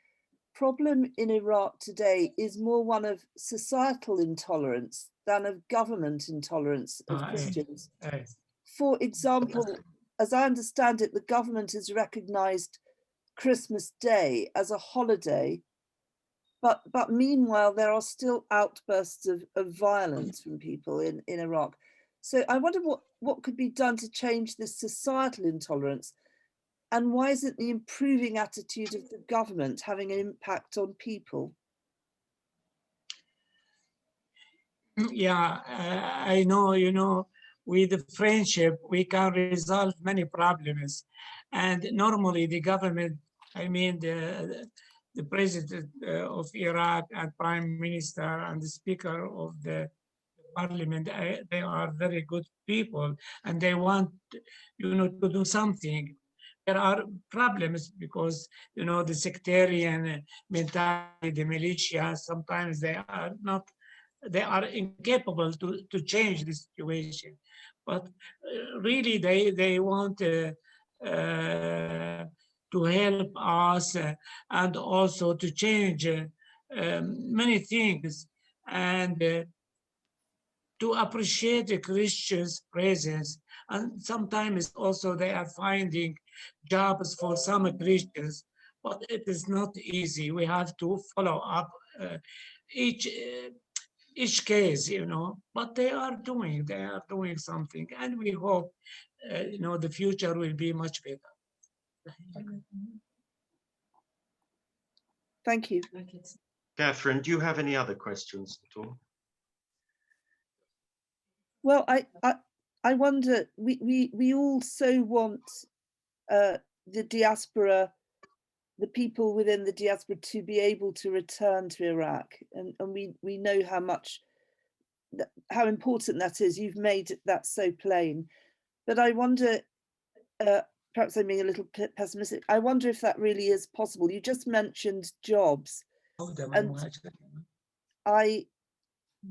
problem in Iraq today is more one of societal intolerance than of government intolerance of Christians. For example, as I understand it, the government has recognized Christmas Day as a holiday, but meanwhile there are still outbursts of violence from people in Iraq. So I wonder what could be done to change this societal intolerance, and why isn't the improving attitude of the government having an impact on people? Yeah, I know, you know, with friendship, we can resolve many problems. And normally the government, I mean, the president of Iraq and prime minister and the speaker of the parliament, they are very good people, and they want, you know, to do something. There are problems because, you know, the sectarian mentality, the militia, sometimes they are incapable to change the situation. But really, they want to help us and also to change many things, and to appreciate the Christians' presence. And sometimes also they are finding jobs for some Christians, but it is not easy. We have to follow up each case, you know, but they are doing something, and we hope, you know, the future will be much better. Thank you. Catherine, do you have any other questions at all? Well, I wonder, we all so want the diaspora, the people within the diaspora, to be able to return to Iraq, and we know how important that is. You've made that so plain, but I wonder, perhaps I'm being a little pessimistic, I wonder if that really is possible. You just mentioned jobs, and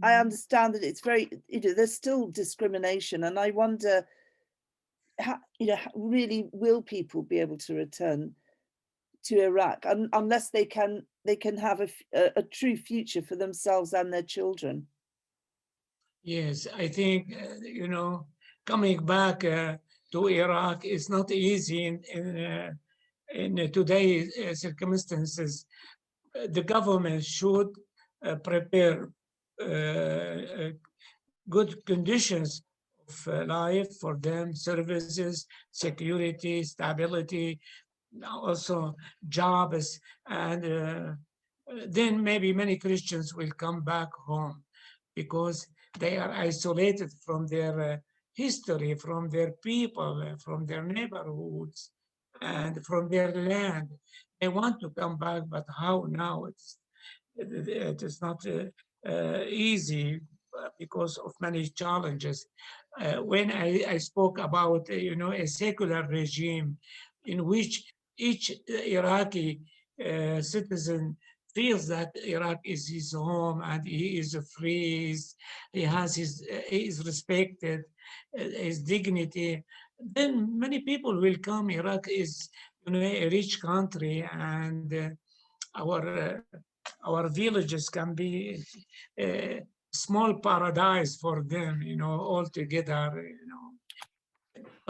I understand that it's very, you know, there's still discrimination, and I wonder, how, you know, really will people be able to return to Iraq unless they can have a true future for themselves and their children? Yes, I think, you know, coming back to Iraq is not easy in today's circumstances. The government should prepare good conditions life for them, services, security, stability, also jobs, and then maybe many Christians will come back home because they are isolated from their history, from their people, from their neighborhoods, and from their land. They want to come back, but how now? It is not easy because of many challenges. When I spoke about, a secular regime in which each Iraqi citizen feels that Iraq is his home and he is free, he is respected, his dignity, then many people will come. Iraq is, a rich country, and our villages can be a small paradise for them, all together,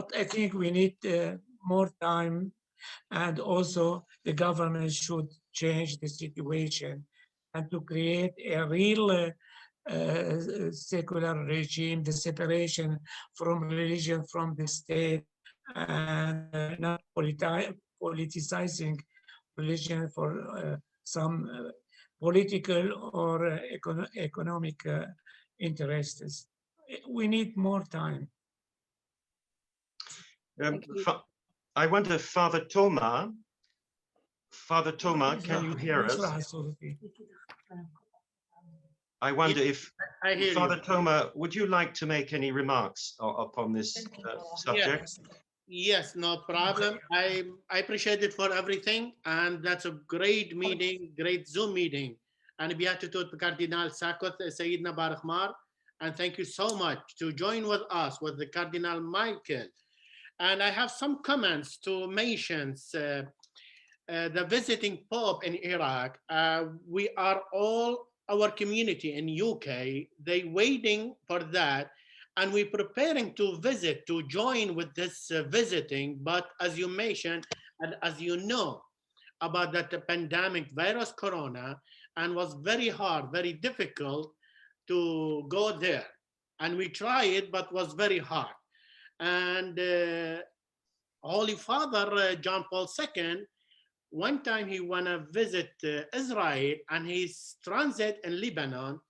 But I think we need more time, and also the government should change the situation and to create a real secular regime, the separation from religion from the state, and not politicizing religion for some political or economic interests. We need more time. I wonder, Father Thomas, can you hear us? I wonder if, I hear Father you. Thomas, would you like to make any remarks upon this subject? Yes, no problem. I appreciate it for everything, and that's a great meeting, great Zoom meeting. And Beatitude Cardinal Sako, Sayyidina Barakmar, and thank you so much to join with us with the Cardinal Michael. And I have some comments to mention the visiting Pope in Iraq. We are all, our community in UK, they waiting for that. And we're preparing to visit, to join with this visiting. But as you mentioned, and as you know, about that pandemic virus corona, and was very hard, very difficult to go there. And we tried, but was very hard. And Holy Father John Paul II, one time he want to visit Israel, and he's transit in Lebanon.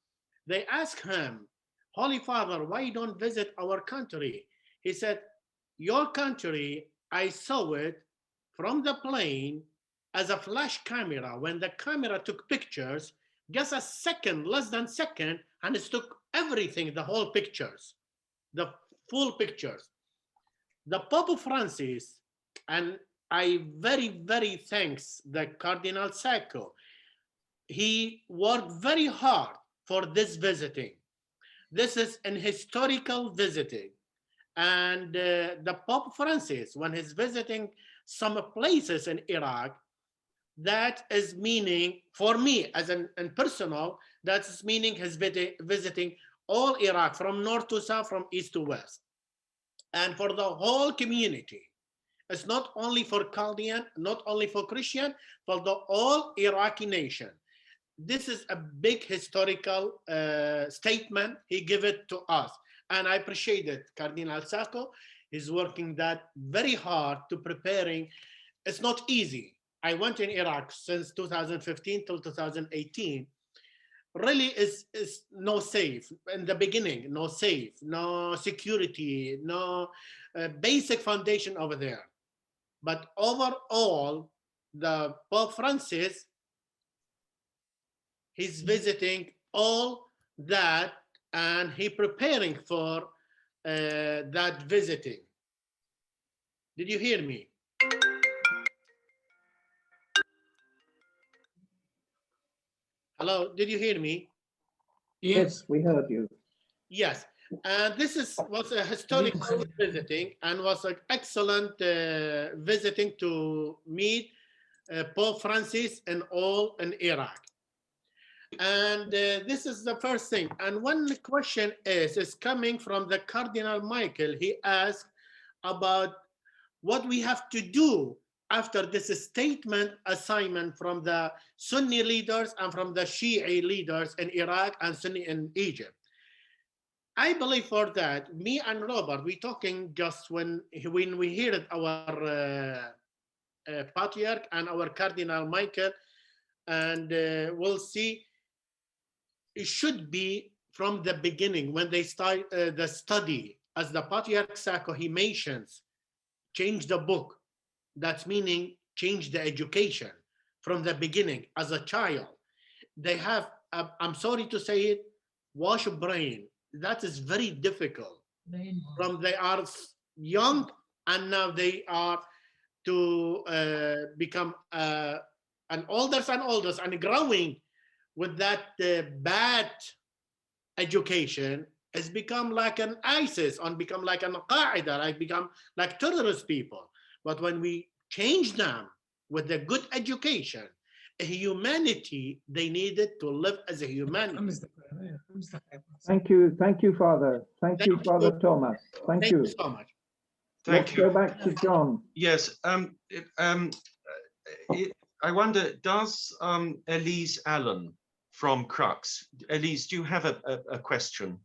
They asked him, Holy Father, why you don't visit our country? He said, your country, I saw it from the plane as a flash camera. When the camera took pictures, just a second, less than a second, and it took everything, the whole pictures, the full pictures. The Pope Francis, and I very, very thanks the Cardinal Sako. He worked very hard for this visiting. This is an historical visiting. And the Pope Francis, when he's visiting some places in Iraq, that is meaning, for me as an personal, that's meaning he's visiting all Iraq, from north to south, from east to west. And for the whole community. It's not only for Chaldean, not only for Christian, for the all Iraqi nation. This is a big historical statement he gave it to us. And I appreciate it. Cardinal Sako is working that very hard to preparing. It's not easy. I went in Iraq since 2015 till 2018. Really is no safe in the beginning, no safe, no security, no basic foundation over there. But overall, the Pope Francis, he's visiting all that, and he preparing for that visiting. Did you hear me? Hello, did you hear me? Yes, we heard you. Yes, and this was a historical visiting, and was an excellent visiting to meet Pope Francis and all in Iraq. And this is the first thing. And one question is coming from the Cardinal Michael. He asked about what we have to do after this statement assignment from the Sunni leaders and from the Shi'i leaders in Iraq and Sunni in Egypt. I believe for that, me and Robert, we talking just when we heard our patriarch and our Cardinal Michael, and we'll see. It should be from the beginning when they start the study, as the patriarch Sako, he mentions, change the book. That's meaning change the education from the beginning. As a child, they have, I'm sorry to say it, wash brain. That is very difficult. From they are young and now they are to become an older and older and growing with that bad education has become like an ISIS and become like an Al-Qaeda, like become like terrorist people. But when we change them with the good education, a humanity, they needed to live as a humanity. Thank you, Father. Thank you, Father Thomas. Thank you so much. Let's go back to John. Yes. I wonder, does Elise Allen from Crux, Elise, do you have a question?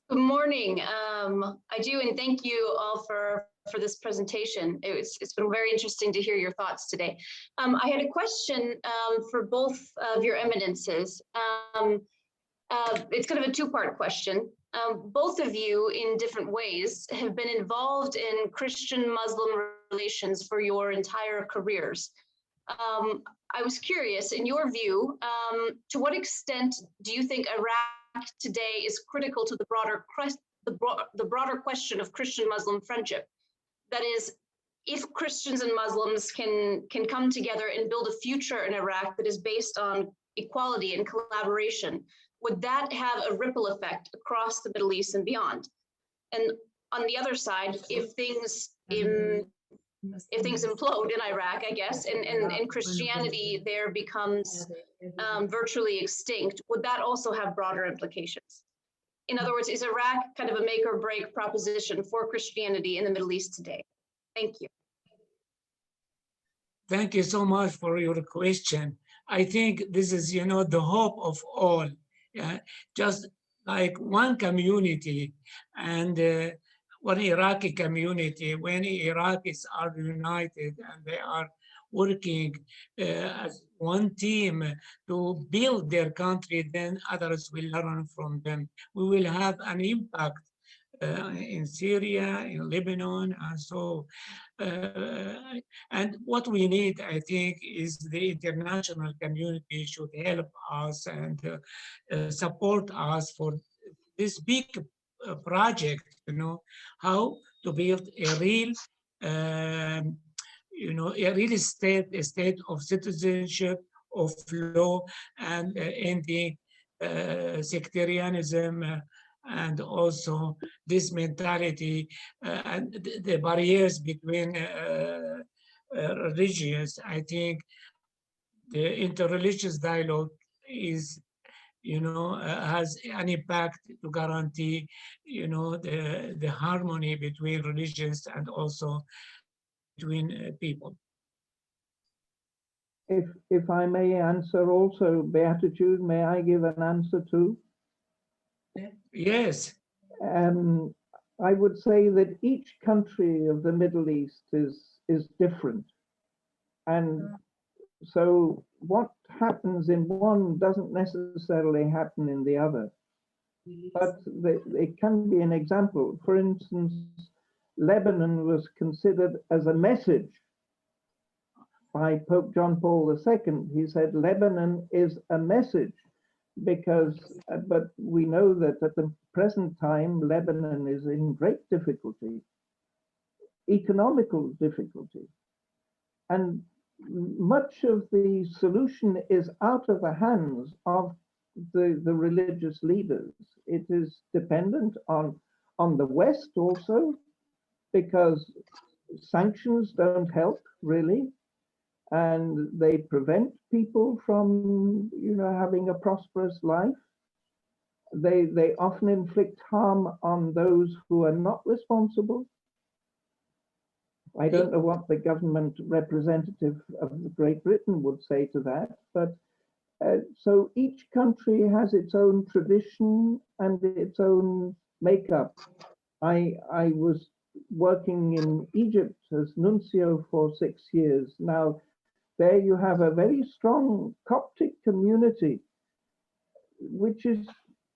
Good morning. I do, and thank you all for this presentation. It's been very interesting to hear your thoughts today. I had a question for both of your eminences. It's kind of a two-part question. Both of you, in different ways, have been involved in Christian-Muslim relations for your entire careers. I was curious, in your view, to what extent do you think Iraq today is critical to the broader question of Christian-Muslim friendship? That is, if Christians and Muslims can come together and build a future in Iraq that is based on equality and collaboration, would that have a ripple effect across the Middle East and beyond? And on the other side, if things implode in Iraq, I guess, and Christianity there becomes virtually extinct, would that also have broader implications? In other words, is Iraq kind of a make or break proposition for Christianity in the Middle East today? Thank you. Thank you so much for your question. I think this is, the hope of all. Just like one community and one Iraqi community, when Iraqis are united and they are working as one team to build their country, then others will learn from them. We will have an impact in Syria, in Lebanon, and so. And what we need, I think, is the international community should help us and support us for this big project, how to build a real, a real state of citizenship, of law, and ending sectarianism, and also this mentality and the barriers between religions. I think the interreligious dialogue is, has an impact to guarantee, the harmony between religions and also between people. If I may answer also, Beatitude, may I give an answer too? Yes. I would say that each country of the Middle East is different. And so what happens in one doesn't necessarily happen in the other. But it can be an example. For instance, Lebanon was considered as a message by Pope John Paul II. He said Lebanon is a message because, but we know that at the present time, Lebanon is in great difficulty, economical difficulty. And much of the solution is out of the hands of the religious leaders. It is dependent on the West also, because sanctions don't help really, and they prevent people from, having a prosperous life. They often inflict harm on those who are not responsible. I don't know what the government representative of Great Britain would say to that, but So each country has its own tradition and its own makeup. I was working in Egypt as nuncio for 6 years. Now, there you have a very strong Coptic community, which is,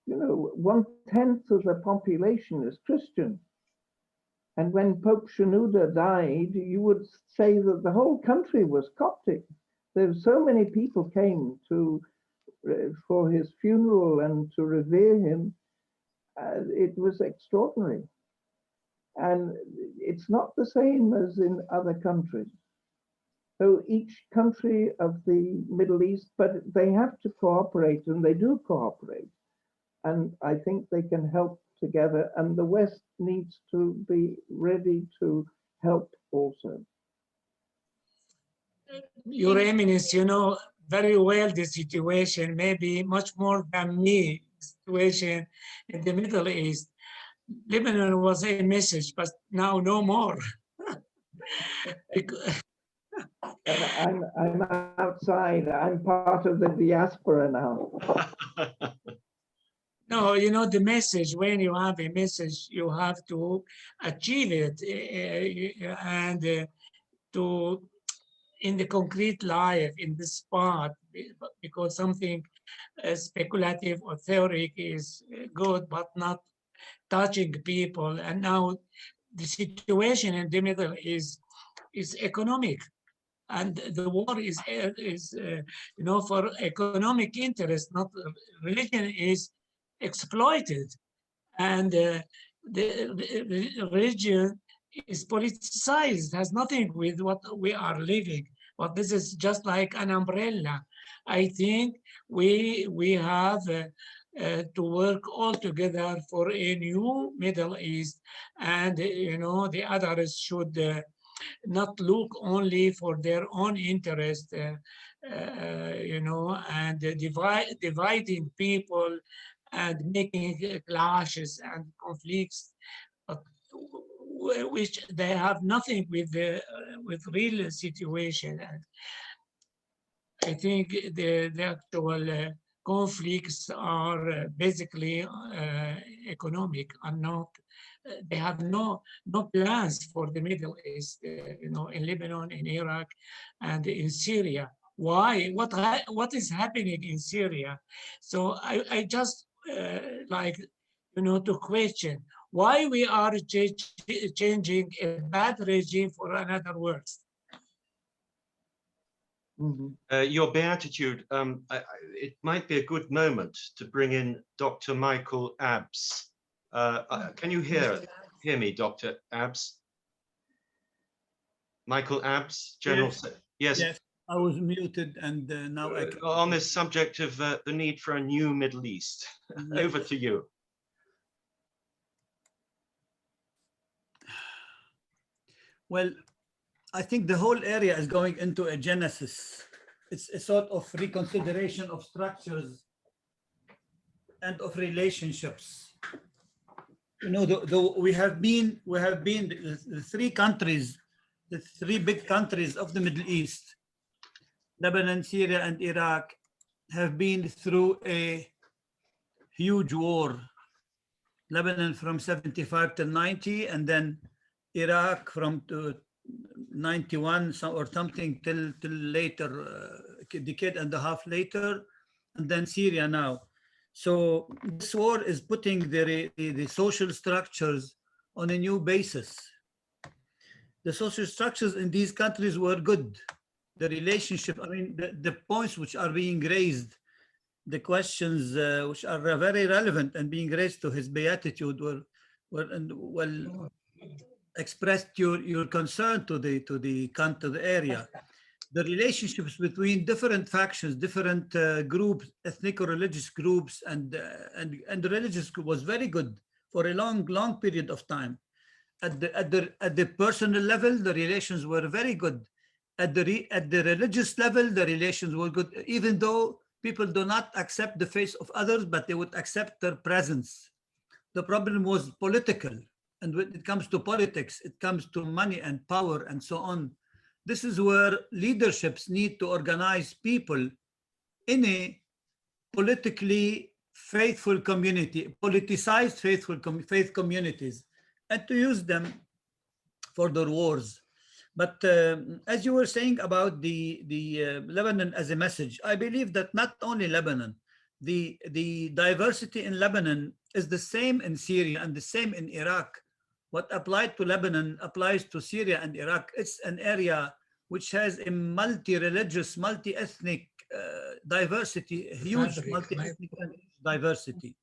1/10 of the population is Christian. And when Pope Shenouda died, you would say that the whole country was Coptic. There so many people came for his funeral and to revere him. It was extraordinary. And it's not the same as in other countries. So each country of the Middle East, but they have to cooperate, and they do cooperate. And I think they can help together, and the West needs to be ready to help also. Your Eminence, you know very well the situation, maybe much more than me, situation in the Middle East. Lebanon was a message, but now no more. I'm outside. I'm part of the diaspora now. No, you know, the message, when you have a message, you have to achieve it and to in the concrete life, in the spot, because something speculative or theoretic is good, but not touching people. And now the situation in the Middle is economic. And the war is for economic interest, not religion is exploited. And the religion is politicized, has nothing with what we are living. But this is just like an umbrella. I think we have to work all together for a new Middle East, and the others should not look only for their own interest, and dividing people and making clashes and conflicts, which they have nothing with real situation. And I think the actual conflicts are basically economic and not. They have no plans for the Middle East, in Lebanon, in Iraq, and in Syria. Why? What is happening in Syria? So I just to question why we are changing a bad regime for another worse. Your Beatitude, it might be a good moment to bring in Dr. Michael Abbs. Can you hear me, Dr. Abbs? Michael Abbs, General. Yes. Yes, I was muted, and now I can. On this subject of the need for a new Middle East. Over to you. Well, I think the whole area is going into a genesis. It's a sort of reconsideration of structures and of relationships. We have been the three countries, the three big countries of the Middle East, Lebanon, Syria, and Iraq, have been through a huge war. Lebanon from 75 to 90, and then Iraq from 91 or something till later, a decade and a half later, and then Syria now. So this war is putting the social structures on a new basis. The social structures in these countries were good. The relationship, the points which are being raised, the questions which are very relevant and being raised to his Beatitude were expressed your concern to the area. The relationships between different factions, different groups, ethnic or religious groups, and the religious group was very good for a long period of time. At the personal level, the relations were very good. At the religious level, the relations were good, even though people do not accept the faith of others, but they would accept their presence. The problem was political. And when it comes to politics, it comes to money and power and so on. This is where leaderships need to organize people any politically faithful community, politicized faith communities, and to use them for their wars. But as you were saying about the Lebanon as a message, I believe that not only Lebanon, the diversity in Lebanon is the same in Syria and the same in Iraq. What applied to Lebanon applies to Syria and Iraq. It's an area which has a multi-religious, multi-ethnic diversity, a huge multi-ethnic diversity.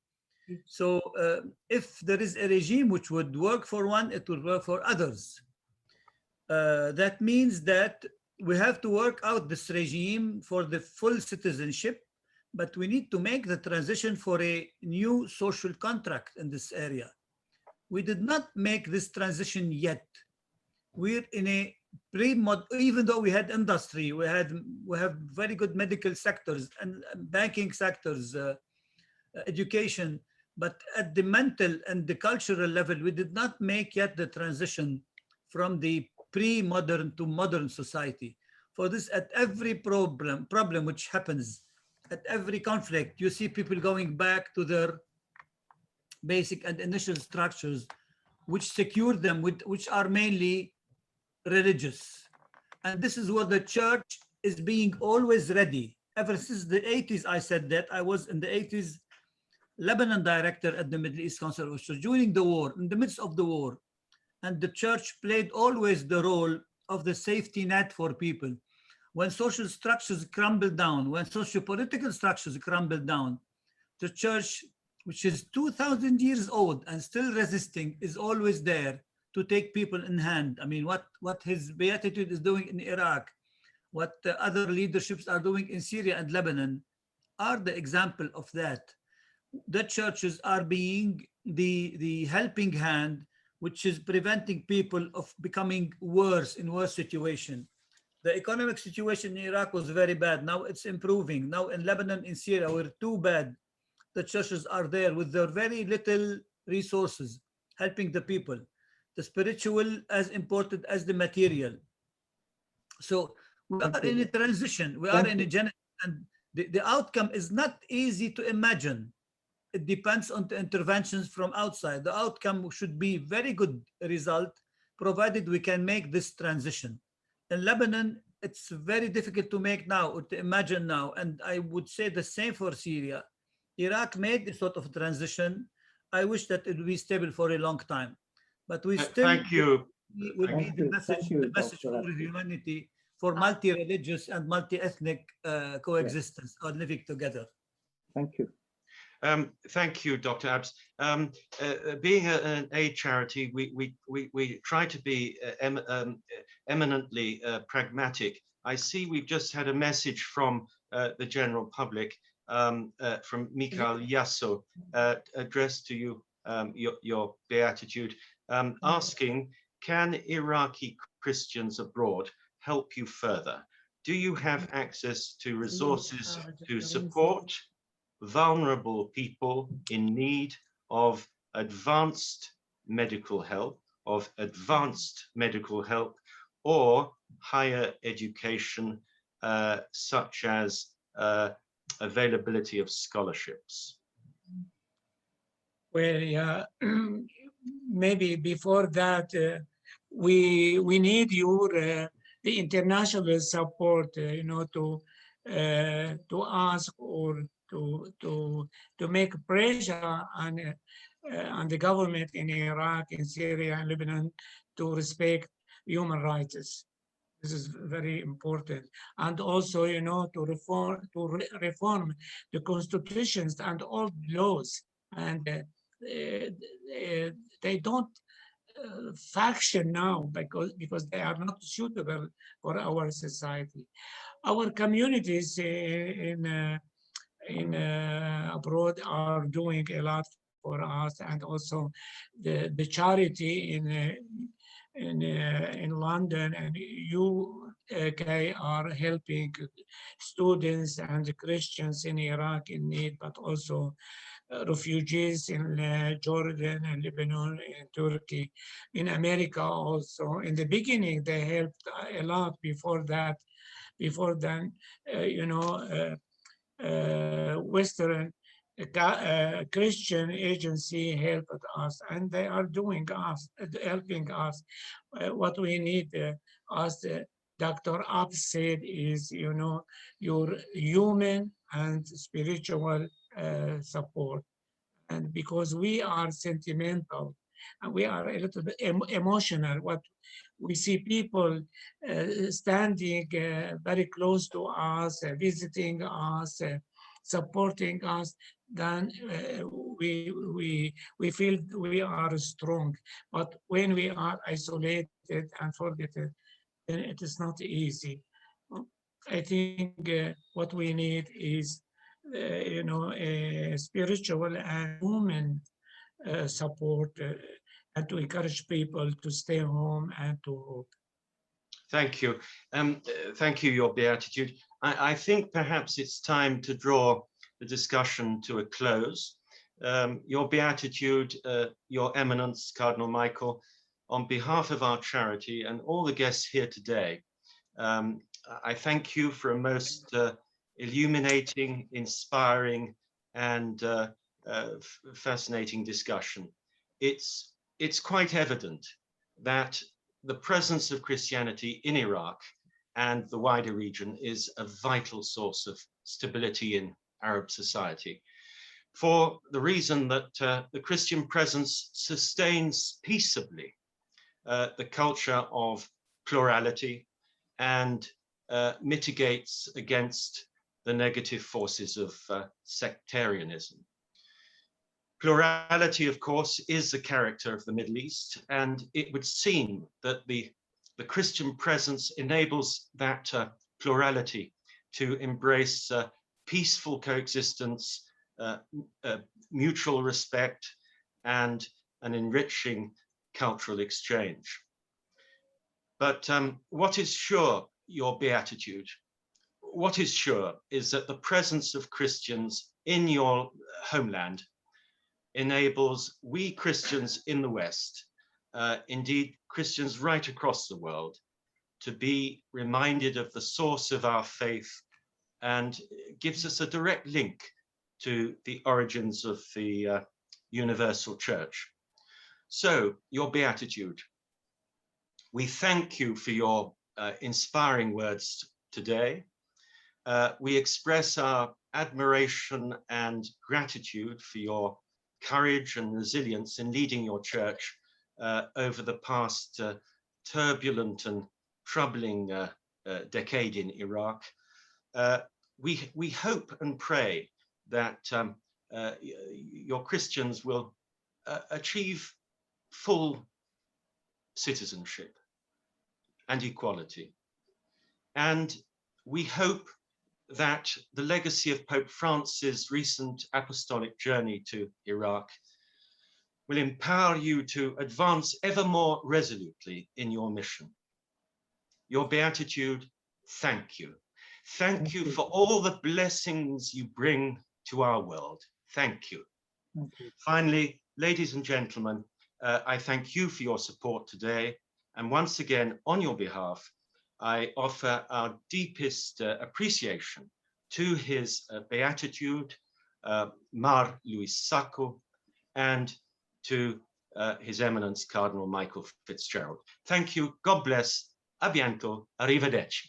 So if there is a regime which would work for one, it will work for others. That means that we have to work out this regime for the full citizenship, but we need to make the transition for a new social contract in this area. We did not make this transition yet. We're in a even though we had industry, we have very good medical sectors and banking sectors, education, but at the mental and the cultural level, we did not make yet the transition from the pre-modern to modern society. For this, at every problem which happens, at every conflict, you see people going back to their basic and initial structures, which secure them, which are mainly religious. And this is where the church is being always ready. Ever since the 80s, I said that. I was in the 80s Lebanon director at the Middle East Council, which was during the war, in the midst of the war. And the church played always the role of the safety net for people. When social structures crumble down, when socio-political structures crumble down, the church, which is 2,000 years old and still resisting, is always there to take people in hand. I mean, what his Beatitude is doing in Iraq, what the other leaderships are doing in Syria and Lebanon are the example of that. The churches are being the helping hand, which is preventing people of becoming worse in worse situation. The economic situation in Iraq was very bad. Now it's improving. Now in Lebanon, in Syria, we're too bad. The churches are there with their very little resources, helping the people. The spiritual as important as the material. So we are in a transition. We are in a generation, and the outcome is not easy to imagine. It depends on the interventions from outside. The outcome should be very good result, provided we can make this transition. In Lebanon, it's very difficult to make now or to imagine now. And I would say the same for Syria. Iraq made a sort of transition. I wish that it would be stable for a long time. But we still thank you. Will be the message for humanity, for multi-religious and multi-ethnic coexistence or living together. Thank you. Thank you, Dr. Abs. Being an aid charity, we try to be eminently pragmatic. I see we've just had a message from the general public, from Mikhail Yasso, addressed to you, your Beatitude, asking, can Iraqi Christians abroad help you further? Do you have access to resources to support vulnerable people in need of advanced medical help, or higher education, such as availability of scholarships? Well, yeah, maybe before that, we need your the international support, you know, to ask or to make pressure on the government in Iraq, in Syria, and Lebanon to respect human rights. This is very important, and also, you know, to reform the constitutions and all laws, and they don't function now because they are not suitable for our society. Our communities in abroad are doing a lot for us, and also the charity in London and UK are helping students and Christians in Iraq in need, but also refugees in Jordan and Lebanon and Turkey. In America also, in the beginning, they helped a lot. Before then, you know, Western Christian agency helped us, and they are helping us. What we need, as Dr. Ab said, is, you know, your human and spiritual support. And because we are sentimental and we are a little bit emotional, what we see people standing very close to us, visiting us, supporting us, then we feel we are strong. But when we are isolated and forgotten, then it is not easy. I think what we need is, you know, a spiritual and human support, and to encourage people to stay home and to hope. Thank you. Thank you, Your Beatitude. I think perhaps it's time to draw the discussion to a close. Your Beatitude, Your Eminence, Cardinal Michael, on behalf of our charity and all the guests here today, I thank you for a most illuminating, inspiring, and fascinating discussion. It's quite evident that the presence of Christianity in Iraq and the wider region is a vital source of stability in Arab society, for the reason that the Christian presence sustains peaceably the culture of plurality and mitigates against the negative forces of sectarianism. Plurality, of course, is the character of the Middle East, and it would seem that the Christian presence enables that plurality to embrace peaceful coexistence, mutual respect, and an enriching cultural exchange. But what is sure, Your Beatitude, what is sure is that the presence of Christians in your homeland enables we Christians in the West, indeed Christians right across the world, to be reminded of the source of our faith, and gives us a direct link to the origins of the universal church. So, Your Beatitude, we thank you for your inspiring words today. We express our admiration and gratitude for your courage and resilience in leading your church over the past turbulent and troubling decade in Iraq. We hope and pray that your Christians will achieve full citizenship and equality. And we hope that the legacy of Pope Francis' recent apostolic journey to Iraq will empower you to advance ever more resolutely in your mission. Your Beatitude, thank you. Thank you for all the blessings you bring to our world. Thank you. Thank you. Finally, ladies and gentlemen, I thank you for your support today. And once again, on your behalf, I offer our deepest appreciation to His Beatitude, Mar Luis Sako, and to His Eminence, Cardinal Michael Fitzgerald. Thank you. God bless. A bientôt. Arrivederci.